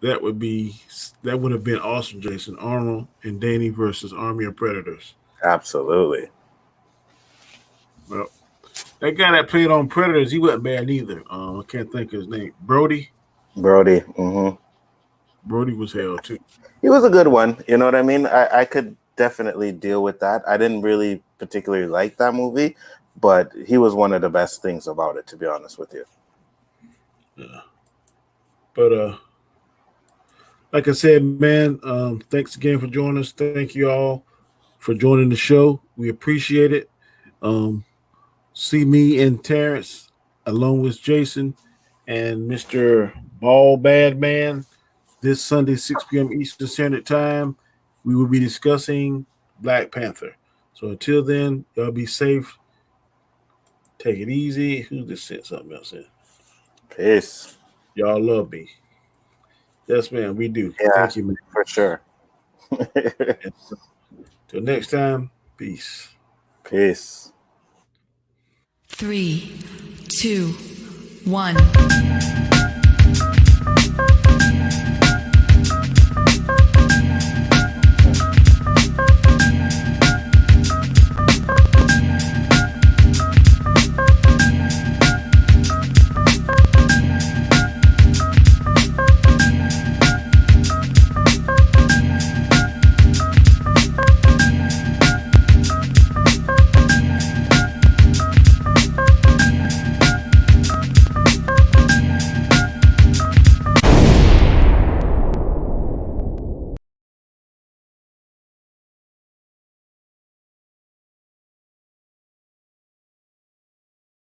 That would have been awesome, Jason. Arnold and Danny versus Army of Predators. Absolutely. Well, that guy that played on Predators, he wasn't bad either. I can't think of his name. Brody. Brody was hell too. He was a good one. You know what I mean? I could definitely deal with that. I didn't really particularly like that movie, but he was one of the best things about it, to be honest with you. Yeah. But like I said, man, thanks again for joining us. Thank you all for joining the show. We appreciate it. See me and Terrence along with Jason and Mr. Ball Bad Man this Sunday, 6 p.m. Eastern Standard Time. We will be discussing Black Panther. So until then, y'all be safe. Take it easy. Who just said something else in? Peace. Y'all love me. Yes, man, we do. Yeah, Thank you, man. for sure. Till next time, peace. Peace. 3, 2, 1.